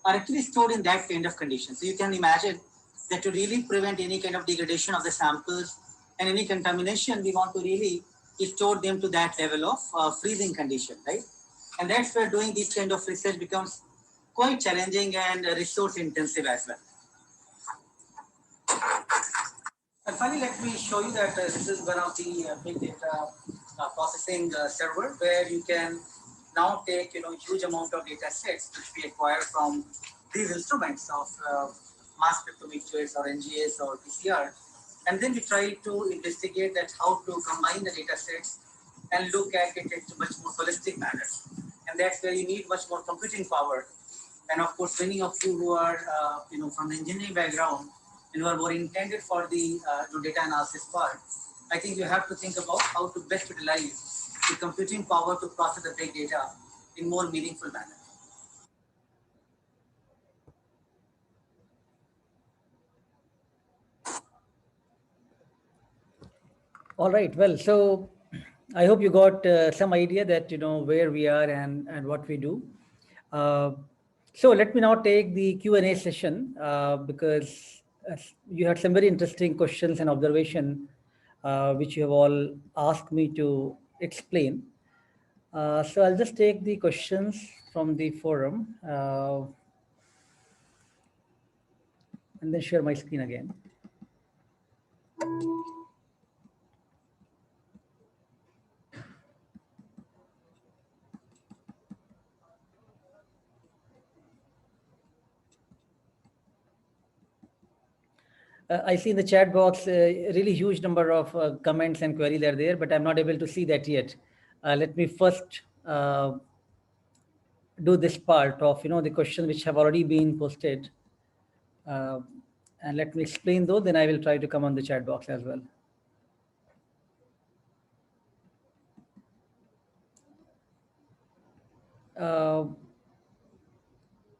are actually stored in that kind of condition. So you can imagine that to really prevent any kind of degradation of the samples and any contamination, we want to really store them to that level of freezing condition, right? And that's where doing this kind of research becomes quite challenging and resource intensive as well. And finally, let me show you that this is one of the big data processing server, where you can now take huge amount of data sets which we acquire from these instruments of mass spectrometers or NGS or PCR, and then we try to investigate that how to combine the data sets and look at it in a much more holistic manner. And that's where you need much more computing power. And of course, many of you who are from the engineering background and who are more intended for the data analysis part, I think you have to think about how to best utilize the computing power to process the big data in more meaningful manner. All right. Well, so I hope you got some idea that where we are and what we do. So let me now take the Q&A session because you had some very interesting questions and observation which you have all asked me to explain. So I'll just take the questions from the forum and then share my screen again. I see in the chat box a really huge number of comments and queries are there, but I'm not able to see that yet. Let me first do this part of the questions which have already been posted, and let me explain those. Then I will try to come on the chat box as well.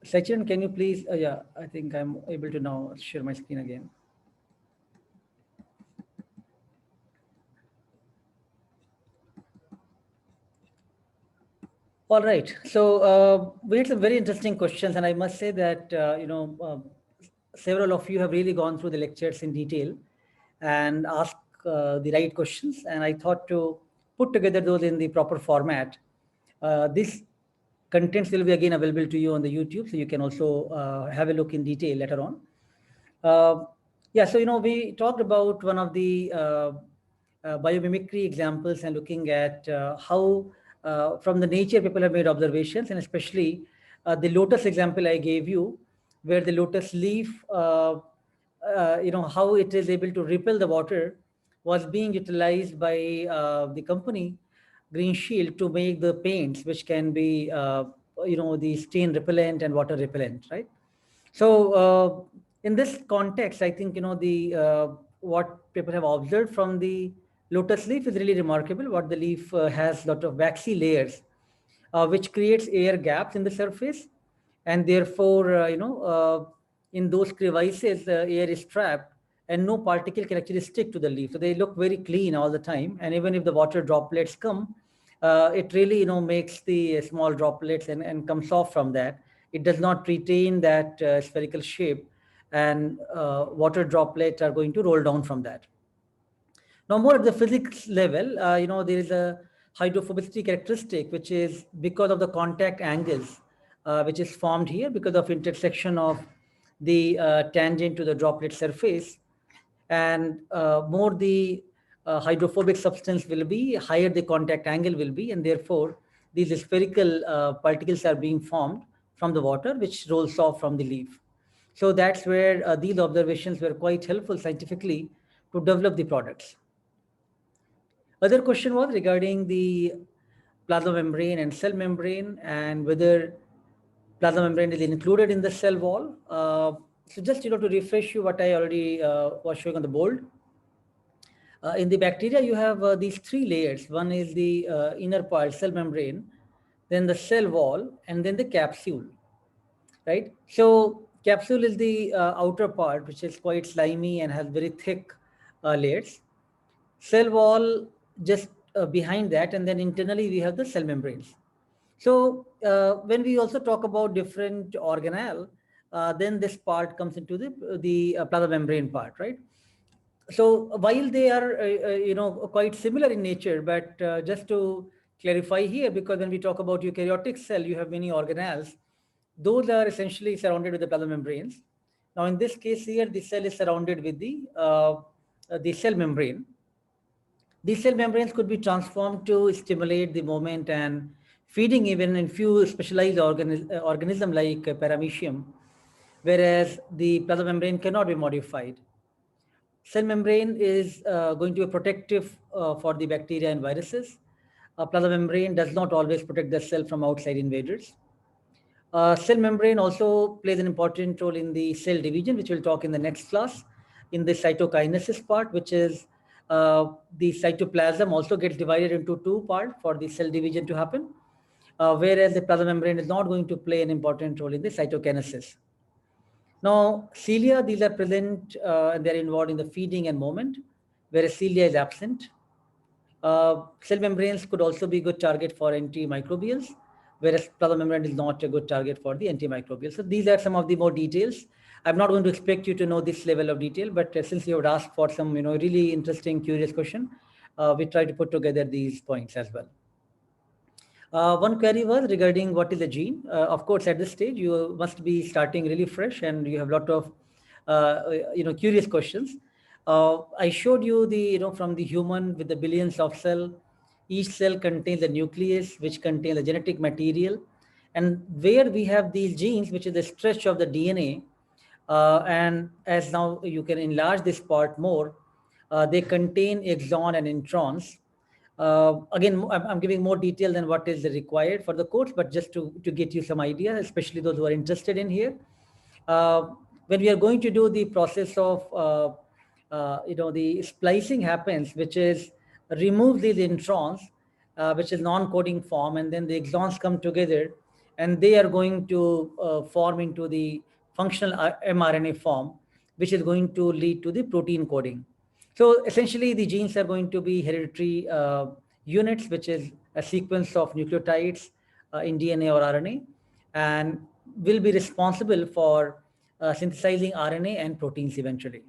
Sachin, can you please? Yeah, I think I'm able to now share my screen again. All right. So we had some very interesting questions, and I must say that several of you have really gone through the lectures in detail and asked the right questions. And I thought to put together those in the proper format. This contents will be again available to you on the YouTube, so you can also have a look in detail later on. Yeah. So we talked about one of the biomimicry examples and looking at how from the nature people have made observations, and especially the lotus example I gave you, where the lotus leaf, how it is able to repel the water, was being utilized by the company green shield to make the paints, which can be, the stain repellent and water repellent, right? So in this context, I think, what people have observed from the lotus leaf is really remarkable. What the leaf has lot of waxy layers, which creates air gaps in the surface, and therefore, in those crevices, the air is trapped and no particle can actually stick to the leaf. So they look very clean all the time. And even if the water droplets come, it really, makes the small droplets and comes off from that. It does not retain that spherical shape, and water droplets are going to roll down from that. Now, more at the physics level, there is a hydrophobicity characteristic, which is because of the contact angles, which is formed here because of intersection of the tangent to the droplet surface. And more the hydrophobic substance will be, higher the contact angle will be, and therefore these spherical particles are being formed from the water, which rolls off from the leaf. So that's where these observations were quite helpful scientifically to develop the products. Other question was regarding the plasma membrane and cell membrane, and whether plasma membrane is included in the cell wall. So just, to refresh you what I already was showing on the board. In the bacteria, you have these three layers. One is the inner part, cell membrane, then the cell wall, and then the capsule, right? So capsule is the outer part, which is quite slimy and has very thick layers. Cell wall just behind that, and then internally we have the cell membranes. So when we also talk about different organelle, then this part comes into the plasma membrane part, right? So while they are, quite similar in nature, but just to clarify here, because when we talk about eukaryotic cell, you have many organelles. Those are essentially surrounded with the plasma membranes. Now, in this case here, the cell is surrounded with the cell membrane. These cell membranes could be transformed to stimulate the movement and feeding even in few specialized organism like paramecium, whereas the plasma membrane cannot be modified. Cell membrane is going to be protective for the bacteria and viruses. Plasma membrane does not always protect the cell from outside invaders. Cell membrane also plays an important role in the cell division, which we'll talk in the next class, in the cytokinesis part, which is the cytoplasm also gets divided into two parts for the cell division to happen, whereas the plasma membrane is not going to play an important role in the cytokinesis. Now, cilia, these are present and they're involved in the feeding and movement, whereas cilia is absent. Cell membranes could also be a good target for antimicrobials, whereas plasma membrane is not a good target for the antimicrobials. So these are some of the more details. I'm not going to expect you to know this level of detail, but since you would ask for some, really interesting, curious question, we try to put together these points as well. One query was regarding what is a gene. Of course, at this stage, you must be starting really fresh and you have a lot of, curious questions. I showed you from the human with the billions of cells, each cell contains a nucleus, which contains the genetic material. And where we have these genes, which is the stretch of the DNA, and as now you can enlarge this part more, they contain exon and introns. Again, I'm giving more detail than what is required for the course, but just to get you some idea, especially those who are interested in here. When we are going to do the process of, the splicing happens, which is remove these introns, which is non-coding form, and then the exons come together, and they are going to form into the functional mRNA form, which is going to lead to the protein coding. So essentially, the genes are going to be hereditary units, which is a sequence of nucleotides in DNA or RNA, and will be responsible for synthesizing RNA and proteins eventually.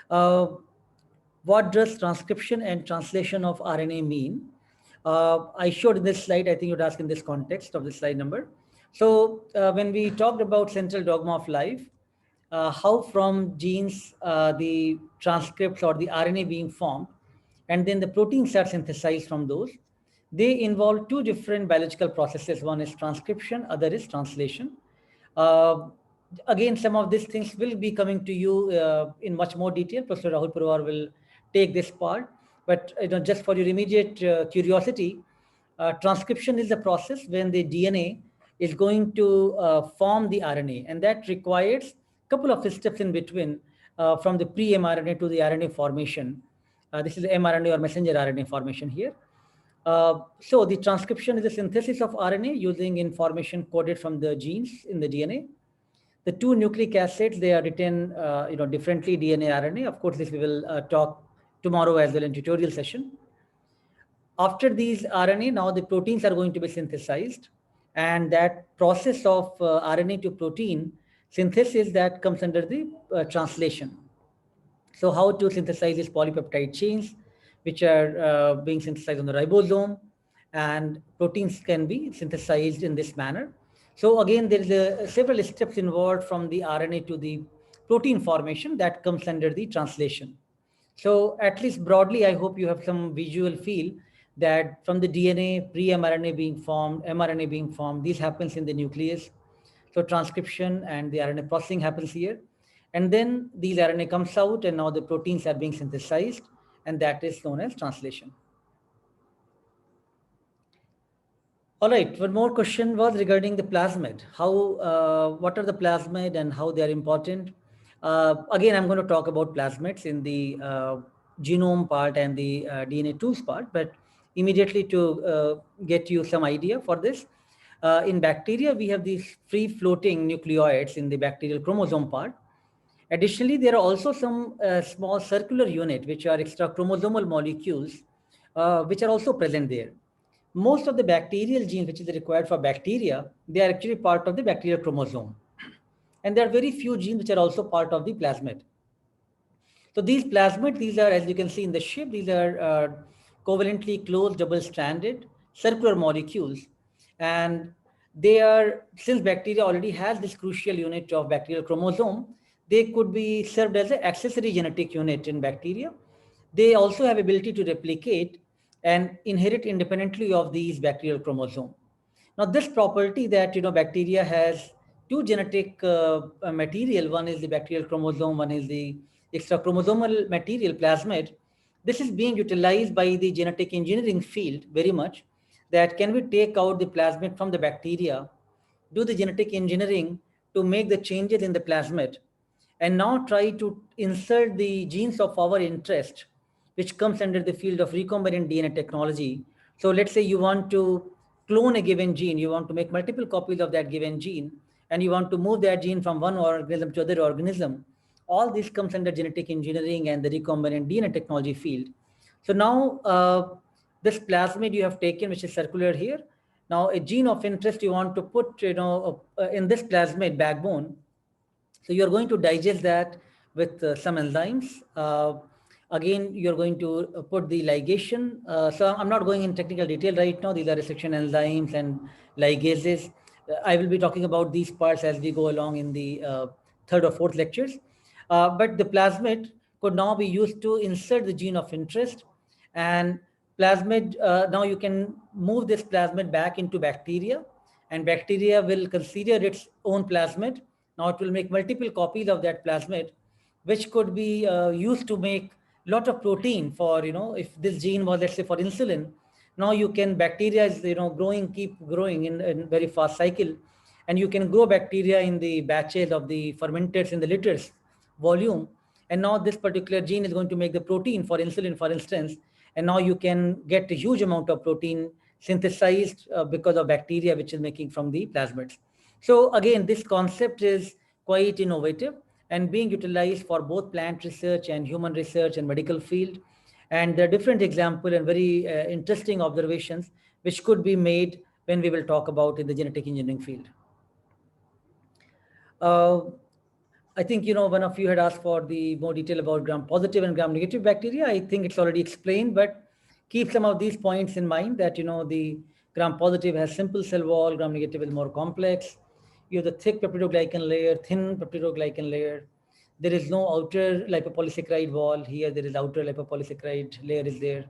What does transcription and translation of RNA mean? I showed in this slide, I think you'd ask in this context of the slide number. So when we talked about central dogma of life, how from genes, the transcripts or the RNA being formed, and then the proteins are synthesized from those. They involve two different biological processes. One is transcription, other is translation. Again, some of these things will be coming to you in much more detail. Professor Rahul Purwar will take this part. But just for your immediate curiosity, transcription is the process when the DNA is going to form the RNA, and that requires a couple of steps in between from the pre-mRNA to the RNA formation. This is the mRNA or messenger RNA formation here. So the transcription is the synthesis of RNA using information coded from the genes in the DNA. The two nucleic acids, they are written differently, DNA, RNA. Of course, this we will talk tomorrow as well in tutorial session. After these RNA, now the proteins are going to be synthesized, and that process of RNA to protein synthesis, that comes under the translation. So how to synthesize these polypeptide chains, which are being synthesized on the ribosome, and proteins can be synthesized in this manner. So again, there is several steps involved from the RNA to the protein formation that comes under the translation. So at least broadly, I hope you have some visual feel that from the DNA, pre-mRNA being formed, mRNA being formed, this happens in the nucleus. So transcription and the RNA processing happens here. And then these RNA comes out, and now the proteins are being synthesized, and that is known as translation. All right, one more question was regarding the plasmid. What are the plasmid and how they are important? Again, I'm going to talk about plasmids in the genome part and the DNA tools part, but immediately to get you some idea for this, in bacteria, we have these free-floating nucleoids in the bacterial chromosome part. Additionally, there are also some small circular unit, which are extrachromosomal molecules, which are also present there. Most of the bacterial genes which is required for bacteria, they are actually part of the bacterial chromosome. And there are very few genes which are also part of the plasmid. So these plasmids, these are, as you can see in the shape, these are covalently closed, double-stranded, circular molecules. And they are, since bacteria already has this crucial unit of bacterial chromosome, they could be served as an accessory genetic unit in bacteria. They also have ability to replicate and inherit independently of these bacterial chromosome. Now, this property that bacteria has two genetic material, one is the bacterial chromosome, one is the extrachromosomal material, plasmid. This is being utilized by the genetic engineering field very much. That can we take out the plasmid from the bacteria, do the genetic engineering to make the changes in the plasmid, and now try to insert the genes of our interest, which comes under the field of recombinant DNA technology. So let's say you want to clone a given gene, you want to make multiple copies of that given gene, and you want to move that gene from one organism to other organism. All this comes under genetic engineering and the recombinant DNA technology field. So now this plasmid you have taken, which is circular here. Now a gene of interest you want to put in this plasmid backbone. So you're going to digest that with some enzymes. Again, you're going to put the ligation. So I'm not going in technical detail right now. These are restriction enzymes and ligases. I will be talking about these parts as we go along in the third or fourth lectures. But the plasmid could now be used to insert the gene of interest. And plasmid, now you can move this plasmid back into bacteria, and bacteria will consider its own plasmid. Now it will make multiple copies of that plasmid, which could be used to make a lot of protein for, if this gene was, let's say, for insulin. Now you can, bacteria is, keep growing in very fast cycle. And you can grow bacteria in the batches of the fermenters in the liters volume. And now this particular gene is going to make the protein for insulin, for instance. And now you can get a huge amount of protein synthesized because of bacteria, which is making from the plasmids. So again, this concept is quite innovative and being utilized for both plant research and human research and medical field. And there are different examples and very interesting observations which could be made when we will talk about in the genetic engineering field. I think, one of you had asked for the more detail about gram-positive and gram-negative bacteria. I think it's already explained, but keep some of these points in mind that, the gram-positive has simple cell wall, gram-negative is more complex. You have the thick peptidoglycan layer, thin peptidoglycan layer. There is no outer lipopolysaccharide wall. Here there is outer lipopolysaccharide layer is there.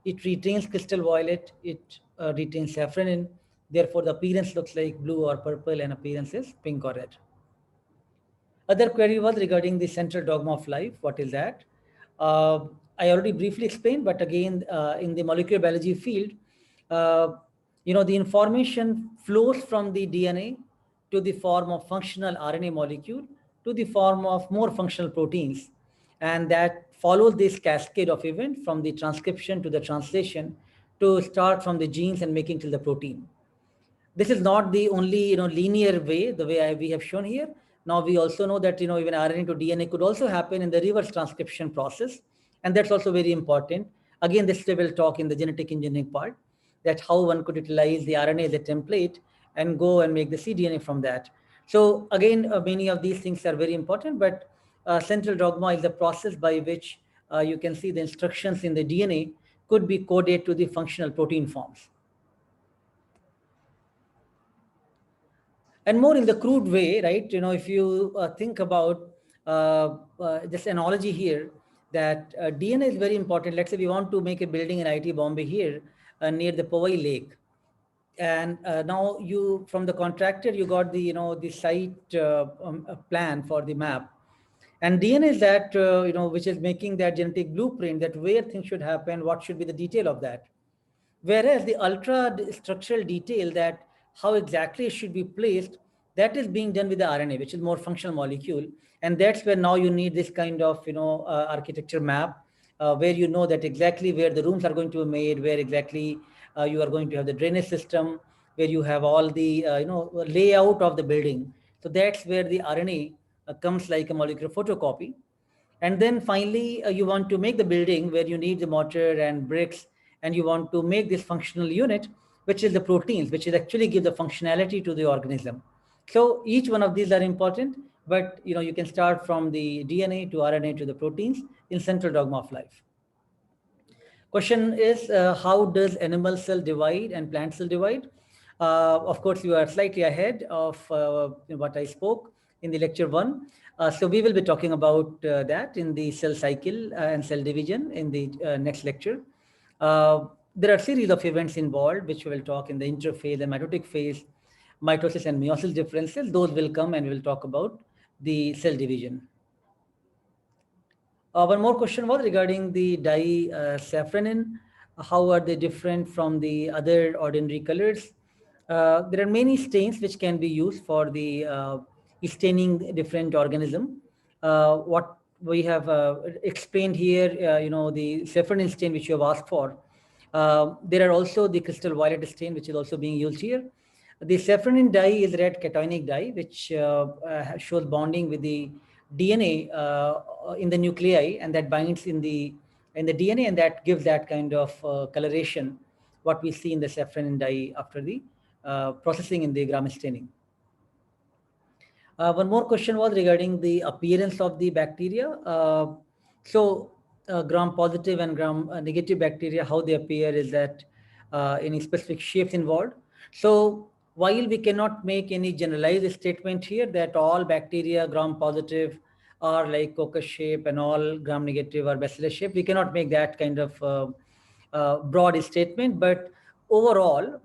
It retains crystal violet. It retains safranin. Therefore, the appearance looks like blue or purple, and appearance is pink or red. Other query was regarding the central dogma of life. What is that? I already briefly explained, but again, in the molecular biology field, the information flows from the DNA to the form of functional RNA molecule to the form of more functional proteins. And that follows this cascade of events from the transcription to the translation to start from the genes and making till the protein. This is not the only linear way, the way we have shown here. Now we also know that even RNA to DNA could also happen in the reverse transcription process, and that's also very important. Again, this we will talk in the genetic engineering part, that how one could utilize the RNA as a template and go and make the cDNA from that. So again, many of these things are very important, but central dogma is the process by which you can see the instructions in the DNA could be coded to the functional protein forms. And more in the crude way, right? If you think about this analogy here, that DNA is very important. Let's say we want to make a building in IIT Bombay here near the Powai Lake. And now you, from the contractor, you got the, the site plan for the map. And DNA is that, which is making that genetic blueprint, that where things should happen, what should be the detail of that. Whereas the ultra structural detail, that how exactly it should be placed, that is being done with the RNA, which is more functional molecule. And that's where now you need this kind of, architecture map, where you know that exactly where the rooms are going to be made, where exactly you are going to have the drainage system, where you have all the, layout of the building. So that's where the RNA comes like a molecular photocopy. And then finally, you want to make the building where you need the mortar and bricks, and you want to make this functional unit, which is the proteins, which is actually give the functionality to the organism. So each one of these are important, but you can start from the DNA to RNA to the proteins in central dogma of life. Question is, how does animal cell divide and plant cell divide? Of course, you are slightly ahead of what I spoke in the lecture 1. So we will be talking about that in the cell cycle and cell division in the next lecture. There are a series of events involved, which we will talk in the interphase and mitotic phase, mitosis and meiosis differences. Those will come, and we will talk about the cell division. One more question was regarding the dye safranin. How are they different from the other ordinary colors? There are many stains which can be used for the staining different organism. What we have explained here, the safranin stain which you have asked for. There are also the crystal violet stain which is also being used here. The safranin dye is red cationic dye, which shows bonding with the DNA in the nuclei, and that binds in the DNA, and that gives that kind of coloration what we see in the safranin dye after the processing in the Gram staining. One more question was regarding the appearance of the bacteria. Gram positive and gram negative bacteria, how they appear is that any specific shapes involved. So while we cannot make any generalized statement here that all bacteria gram positive are like coccus shape and all gram negative are bacillus shape, we cannot make that kind of broad statement. But overall,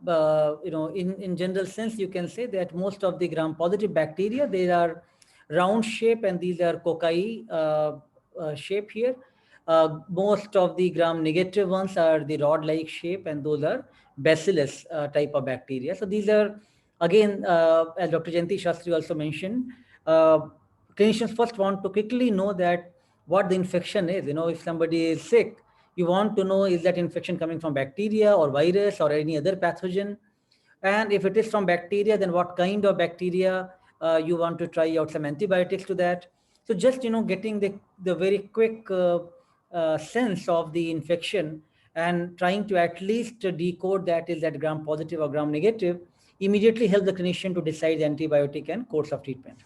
in general sense, you can say that most of the gram positive bacteria, they are round shape, and these are cocci shape here. Most of the gram negative ones are the rod-like shape, and those are bacillus type of bacteria. So these are, again, as Dr. Jayanti Shastri also mentioned, clinicians first want to quickly know that what the infection is. If somebody is sick, you want to know, is that infection coming from bacteria or virus or any other pathogen? And if it is from bacteria, then what kind of bacteria? You want to try out some antibiotics to that. So just, getting the very quick sense of the infection and trying to at least decode that is that gram positive or gram negative immediately help the clinician to decide the antibiotic and course of treatment.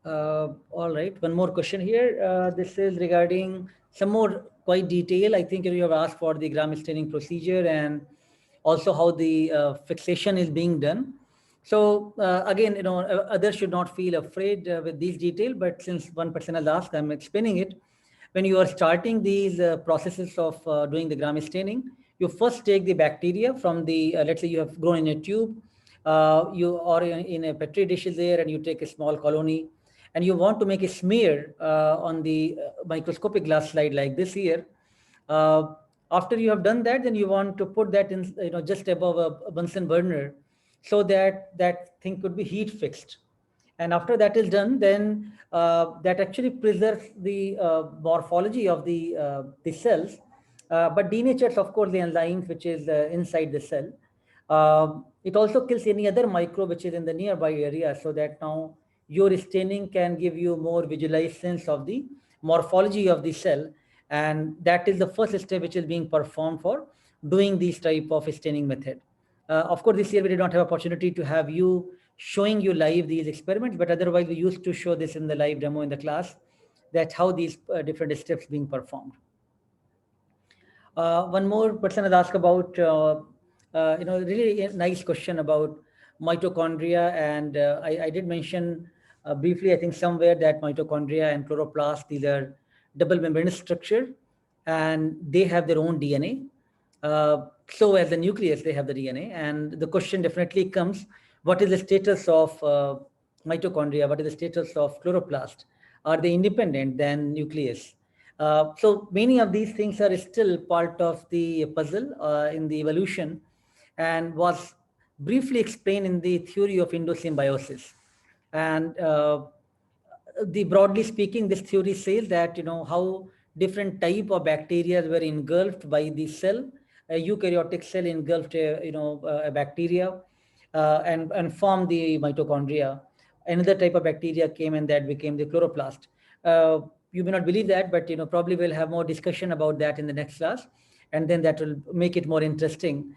All right, one more question here. This is regarding some more quite detail. I think you have asked for the gram staining procedure and also how the fixation is being done. So again, others should not feel afraid with these details, but since one person has asked, I'm explaining it. When you are starting these processes of doing the gram staining, you first take the bacteria from the, let's say you have grown in a tube, you are in a petri dish there, and you take a small colony, and you want to make a smear on the microscopic glass slide like this here. After you have done that, then you want to put that in, just above a Bunsen burner, so that that thing could be heat fixed. And after that is done, then that actually preserves the morphology of the cells, but denatures, of course, the enzymes which is inside the cell. It also kills any other microbe which is in the nearby area, so that now your staining can give you more visualized sense of the morphology of the cell. And that is the first step which is being performed for doing this type of staining method. Of course, this year we did not have opportunity to have you showing you live these experiments, but otherwise we used to show this in the live demo in the class, that how these different steps being performed. One more person has asked about, really nice question about mitochondria. And I did mention briefly, I think somewhere, that mitochondria and chloroplast, these are double membrane structure, and they have their own DNA. So as the nucleus, they have the DNA. And the question definitely comes, what is the status of mitochondria? What is the status of chloroplast? Are they independent than nucleus? So many of these things are still part of the puzzle in the evolution, and was briefly explained in the theory of endosymbiosis. And broadly speaking, this theory says that, how different type of bacteria were engulfed by the cell. A eukaryotic cell engulfed a bacteria and formed the mitochondria. Another type of bacteria came, and that became the chloroplast. You may not believe that, but probably we'll have more discussion about that in the next class, and then that will make it more interesting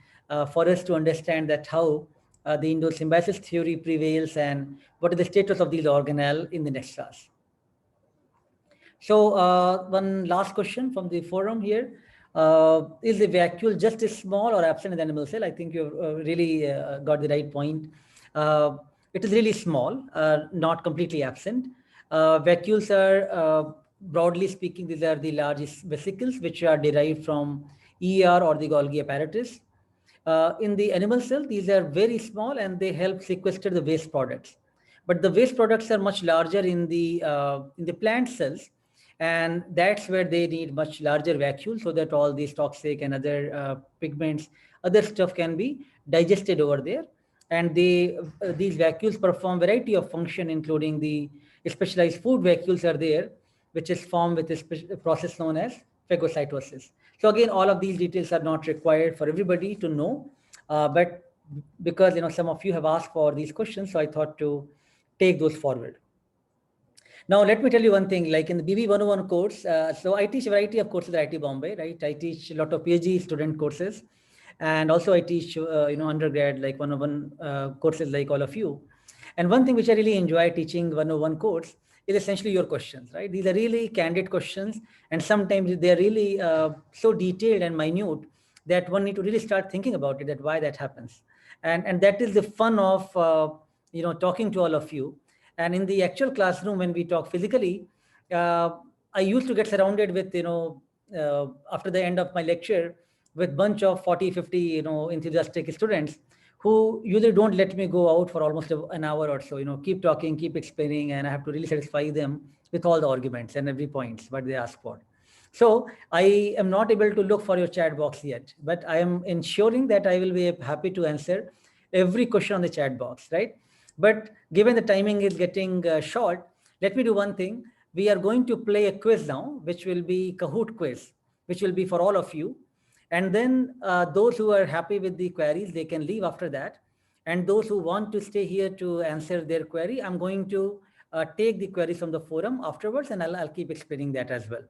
for us to understand that how the endosymbiosis theory prevails and what is the status of these organelles in the next class. So one last question from the forum here. Is the vacuole just as small or absent in the animal cell? I think you've really got the right point. It is really small, not completely absent. Vacuoles are, broadly speaking, these are the largest vesicles which are derived from ER or the Golgi apparatus. In the animal cell, these are very small, and they help sequester the waste products. But the waste products are much larger in the plant cells, and that's where they need much larger vacuoles, so that all these toxic and other pigments, other stuff can be digested over there. And these vacuoles perform variety of function, including the specialized food vacuoles are there, which is formed with a process known as phagocytosis. So again, all of these details are not required for everybody to know, but because some of you have asked for these questions, so I thought to take those forward. Now, let me tell you one thing, like in the BB 101 course, so I teach a variety of courses at IIT Bombay, right? I teach a lot of PhD student courses, and also I teach, undergrad, like 101 courses like all of you. And one thing which I really enjoy teaching 101 course is essentially your questions, right? These are really candid questions, and sometimes they're really so detailed and minute that one need to really start thinking about it, that why that happens. And that is the fun of, talking to all of you. And in the actual classroom, when we talk physically, I used to get surrounded with, after the end of my lecture, with bunch of 40, 50, enthusiastic students who usually don't let me go out for almost an hour or so, keep talking, keep explaining, and I have to really satisfy them with all the arguments and every point what they ask for. So I am not able to look for your chat box yet, but I am ensuring that I will be happy to answer every question on the chat box, right? But given the timing is getting short, let me do one thing. We are going to play a quiz now, which will be Kahoot quiz, which will be for all of you. And then those who are happy with the queries, they can leave after that. And those who want to stay here to answer their query, I'm going to take the queries from the forum afterwards, and I'll keep explaining that as well.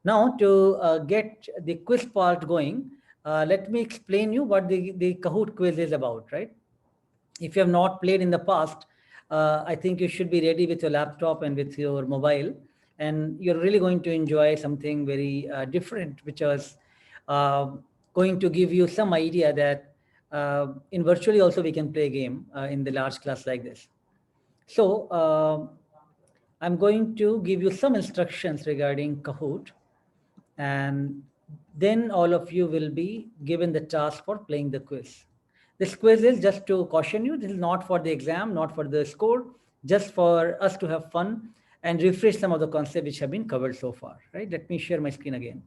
Now, to get the quiz part going, let me explain you what the Kahoot quiz is about, right? If you have not played in the past, I think you should be ready with your laptop and with your mobile, and you're really going to enjoy something very different, which was going to give you some idea that in virtually also we can play a game in the large class like this. So I'm going to give you some instructions regarding Kahoot, and then all of you will be given the task for playing the quiz. This quiz is, just to caution you, this is not for the exam, not for the score, just for us to have fun and refresh some of the concepts which have been covered so far, right? Let me share my screen again.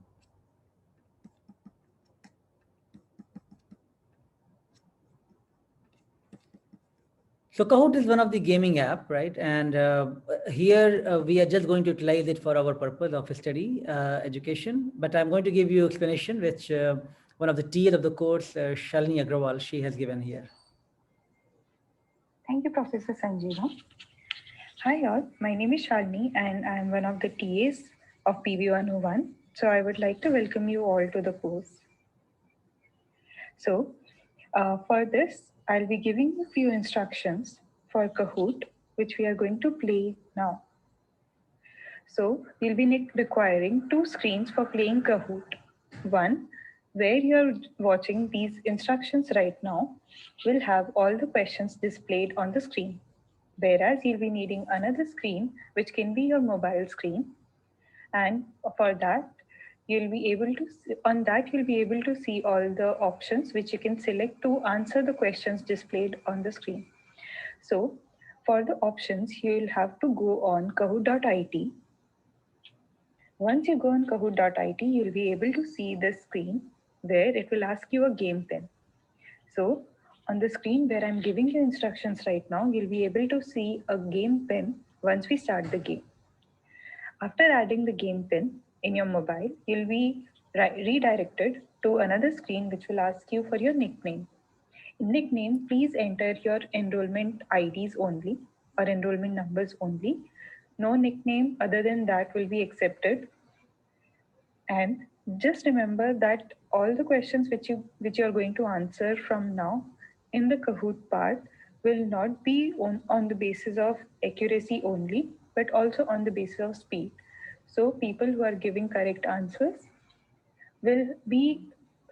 So Kahoot is one of the gaming app, right? And here we are just going to utilize it for our purpose of study, education. But I'm going to give you explanation which one of the TL of the course, Shalini Agrawal, she has given here. Thank you, Professor Sanjeeva. Hi all, my name is Shalini and I am one of the TAs of PB 101. So I would like to welcome you all to the course. So for this, I'll be giving you a few instructions for Kahoot, which we are going to play now. So we'll be requiring 2 screens for playing Kahoot. One, where you're watching these instructions right now, will have all the questions displayed on the screen. Whereas you'll be needing another screen, which can be your mobile screen. And for that, you'll be able to, you'll be able to see all the options which you can select to answer the questions displayed on the screen. So for the options, you'll have to go on kahoot.it. Once you go on kahoot.it, you'll be able to see this screen where it will ask you a game pin. So on the screen where I'm giving you instructions right now, you'll be able to see a game pin once we start the game. After adding the game pin in your mobile, you'll be redirected to another screen which will ask you for your nickname. In nickname, please enter your enrollment IDs only or enrollment numbers only. No nickname other than that will be accepted. And just remember that all the questions which you are going to answer from now in the Kahoot part will not be on the basis of accuracy only, but also on the basis of speed. So people who are giving correct answers will be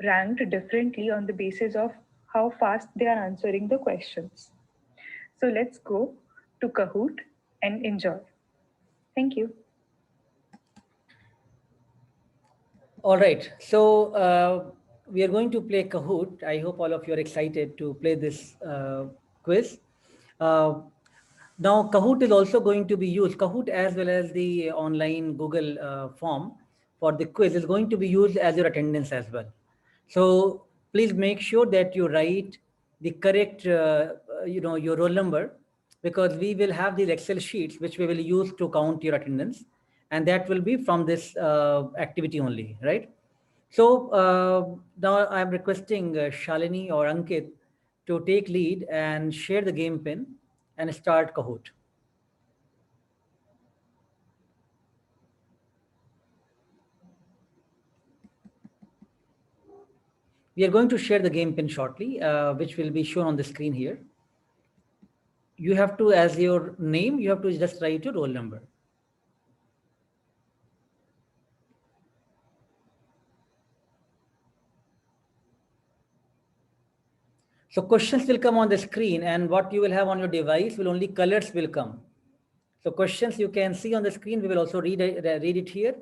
ranked differently on the basis of how fast they are answering the questions. So let's go to Kahoot and enjoy. Thank you. All right, so we are going to play Kahoot. I hope all of you are excited to play this quiz. Now, Kahoot is also going to be used, Kahoot as well as the online Google form for the quiz is going to be used as your attendance as well. So please make sure that you write the correct, your roll number, because we will have these Excel sheets which we will use to count your attendance. And that will be from this activity only, right? So now I'm requesting Shalini or Ankit to take lead and share the game pin and start Kahoot. We are going to share the game pin shortly, which will be shown on the screen here. You have to, as your name, you have to just write your roll number. So questions will come on the screen, and what you will have on your device will only colors will come. So questions you can see on the screen, we will also read it here.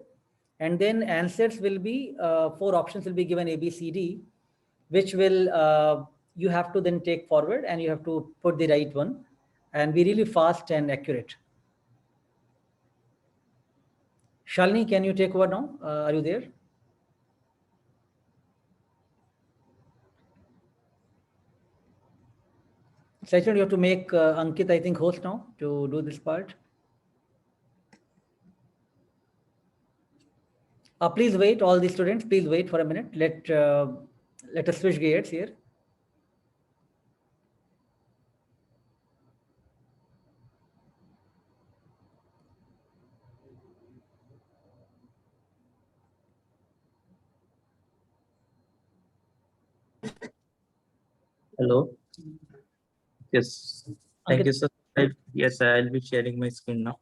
And then answers will be, 4 options will be given A, B, C, D, which will, you have to then take forward and you have to put the right one and be really fast and accurate. Shalini, can you take over now? Are you there? So you have to make Ankit, I think, host now to do this part. Please wait, all the students, please wait for a minute. Let us switch gears here. Hello. Yes. Thank you, sir. Yes, I'll be sharing my screen now.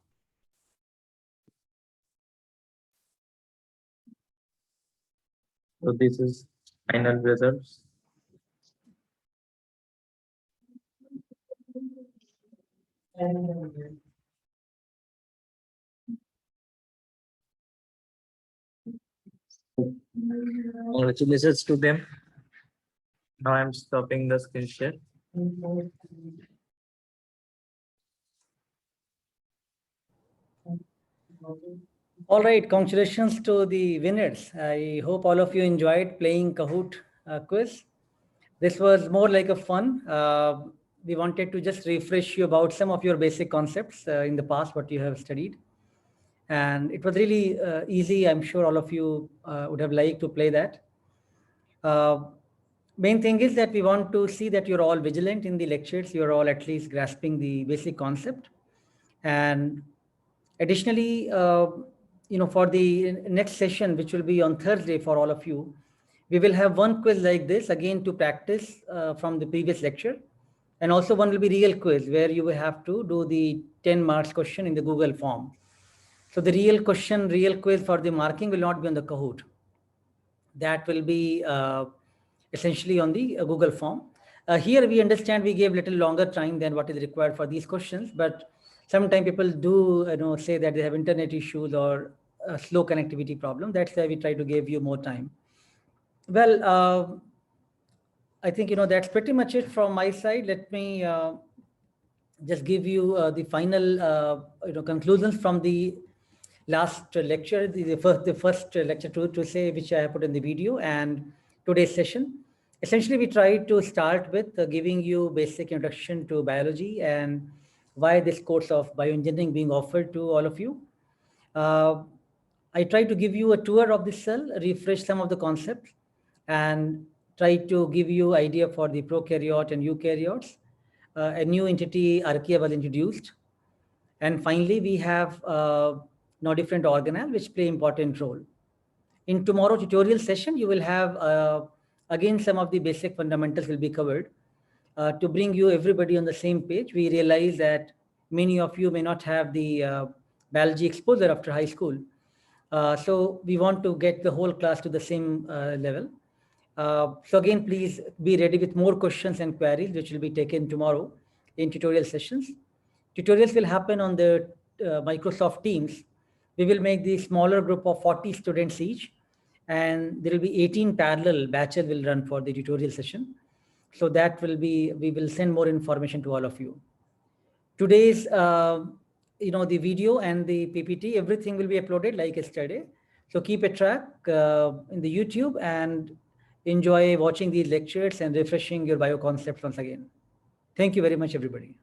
So this is final results. Congratulations to them. Now I'm stopping the screen share. All right, congratulations to the winners. I hope all of you enjoyed playing Kahoot quiz. This was more like a fun. We wanted to just refresh you about some of your basic concepts in the past, what you have studied. And it was really easy. I'm sure all of you would have liked to play that. Main thing is that we want to see that you're all vigilant in the lectures. You're all at least grasping the basic concept. And additionally, for the next session, which will be on Thursday for all of you, we will have one quiz like this again to practice from the previous lecture. And also one will be real quiz where you will have to do the 10 marks question in the Google form. So the real question, real quiz for the marking will not be on the Kahoot. That will be essentially on the Google form. Here we understand we gave little longer time than what is required for these questions, but sometimes people do say that they have internet issues or a slow connectivity problem. That's why we try to give you more time. Well, I think that's pretty much it from my side. Let me just give you the final conclusions from the last lecture, the first lecture to say, which I have put in the video, and today's session. Essentially, we tried to start with giving you basic introduction to biology and why this course of bioengineering being offered to all of you. I tried to give you a tour of the cell, refresh some of the concepts, and try to give you idea for the prokaryote and eukaryotes. A new entity, archaea, was introduced. And finally, we have now different organelles which play important role. In tomorrow tutorial session, you will have again some of the basic fundamentals will be covered to bring you everybody on the same page. We realize that many of you may not have the biology exposure after high school. So we want to get the whole class to the same level. So again, please be ready with more questions and queries, which will be taken tomorrow in tutorial sessions. Tutorials will happen on the Microsoft Teams. We will make the smaller group of 40 students each, and there will be 18 parallel batches will run for the tutorial session. So that will be, we will send more information to all of you. Today's, the video and the PPT, everything will be uploaded like yesterday. So keep a track in the YouTube and enjoy watching these lectures and refreshing your bio concepts once again. Thank you very much, everybody.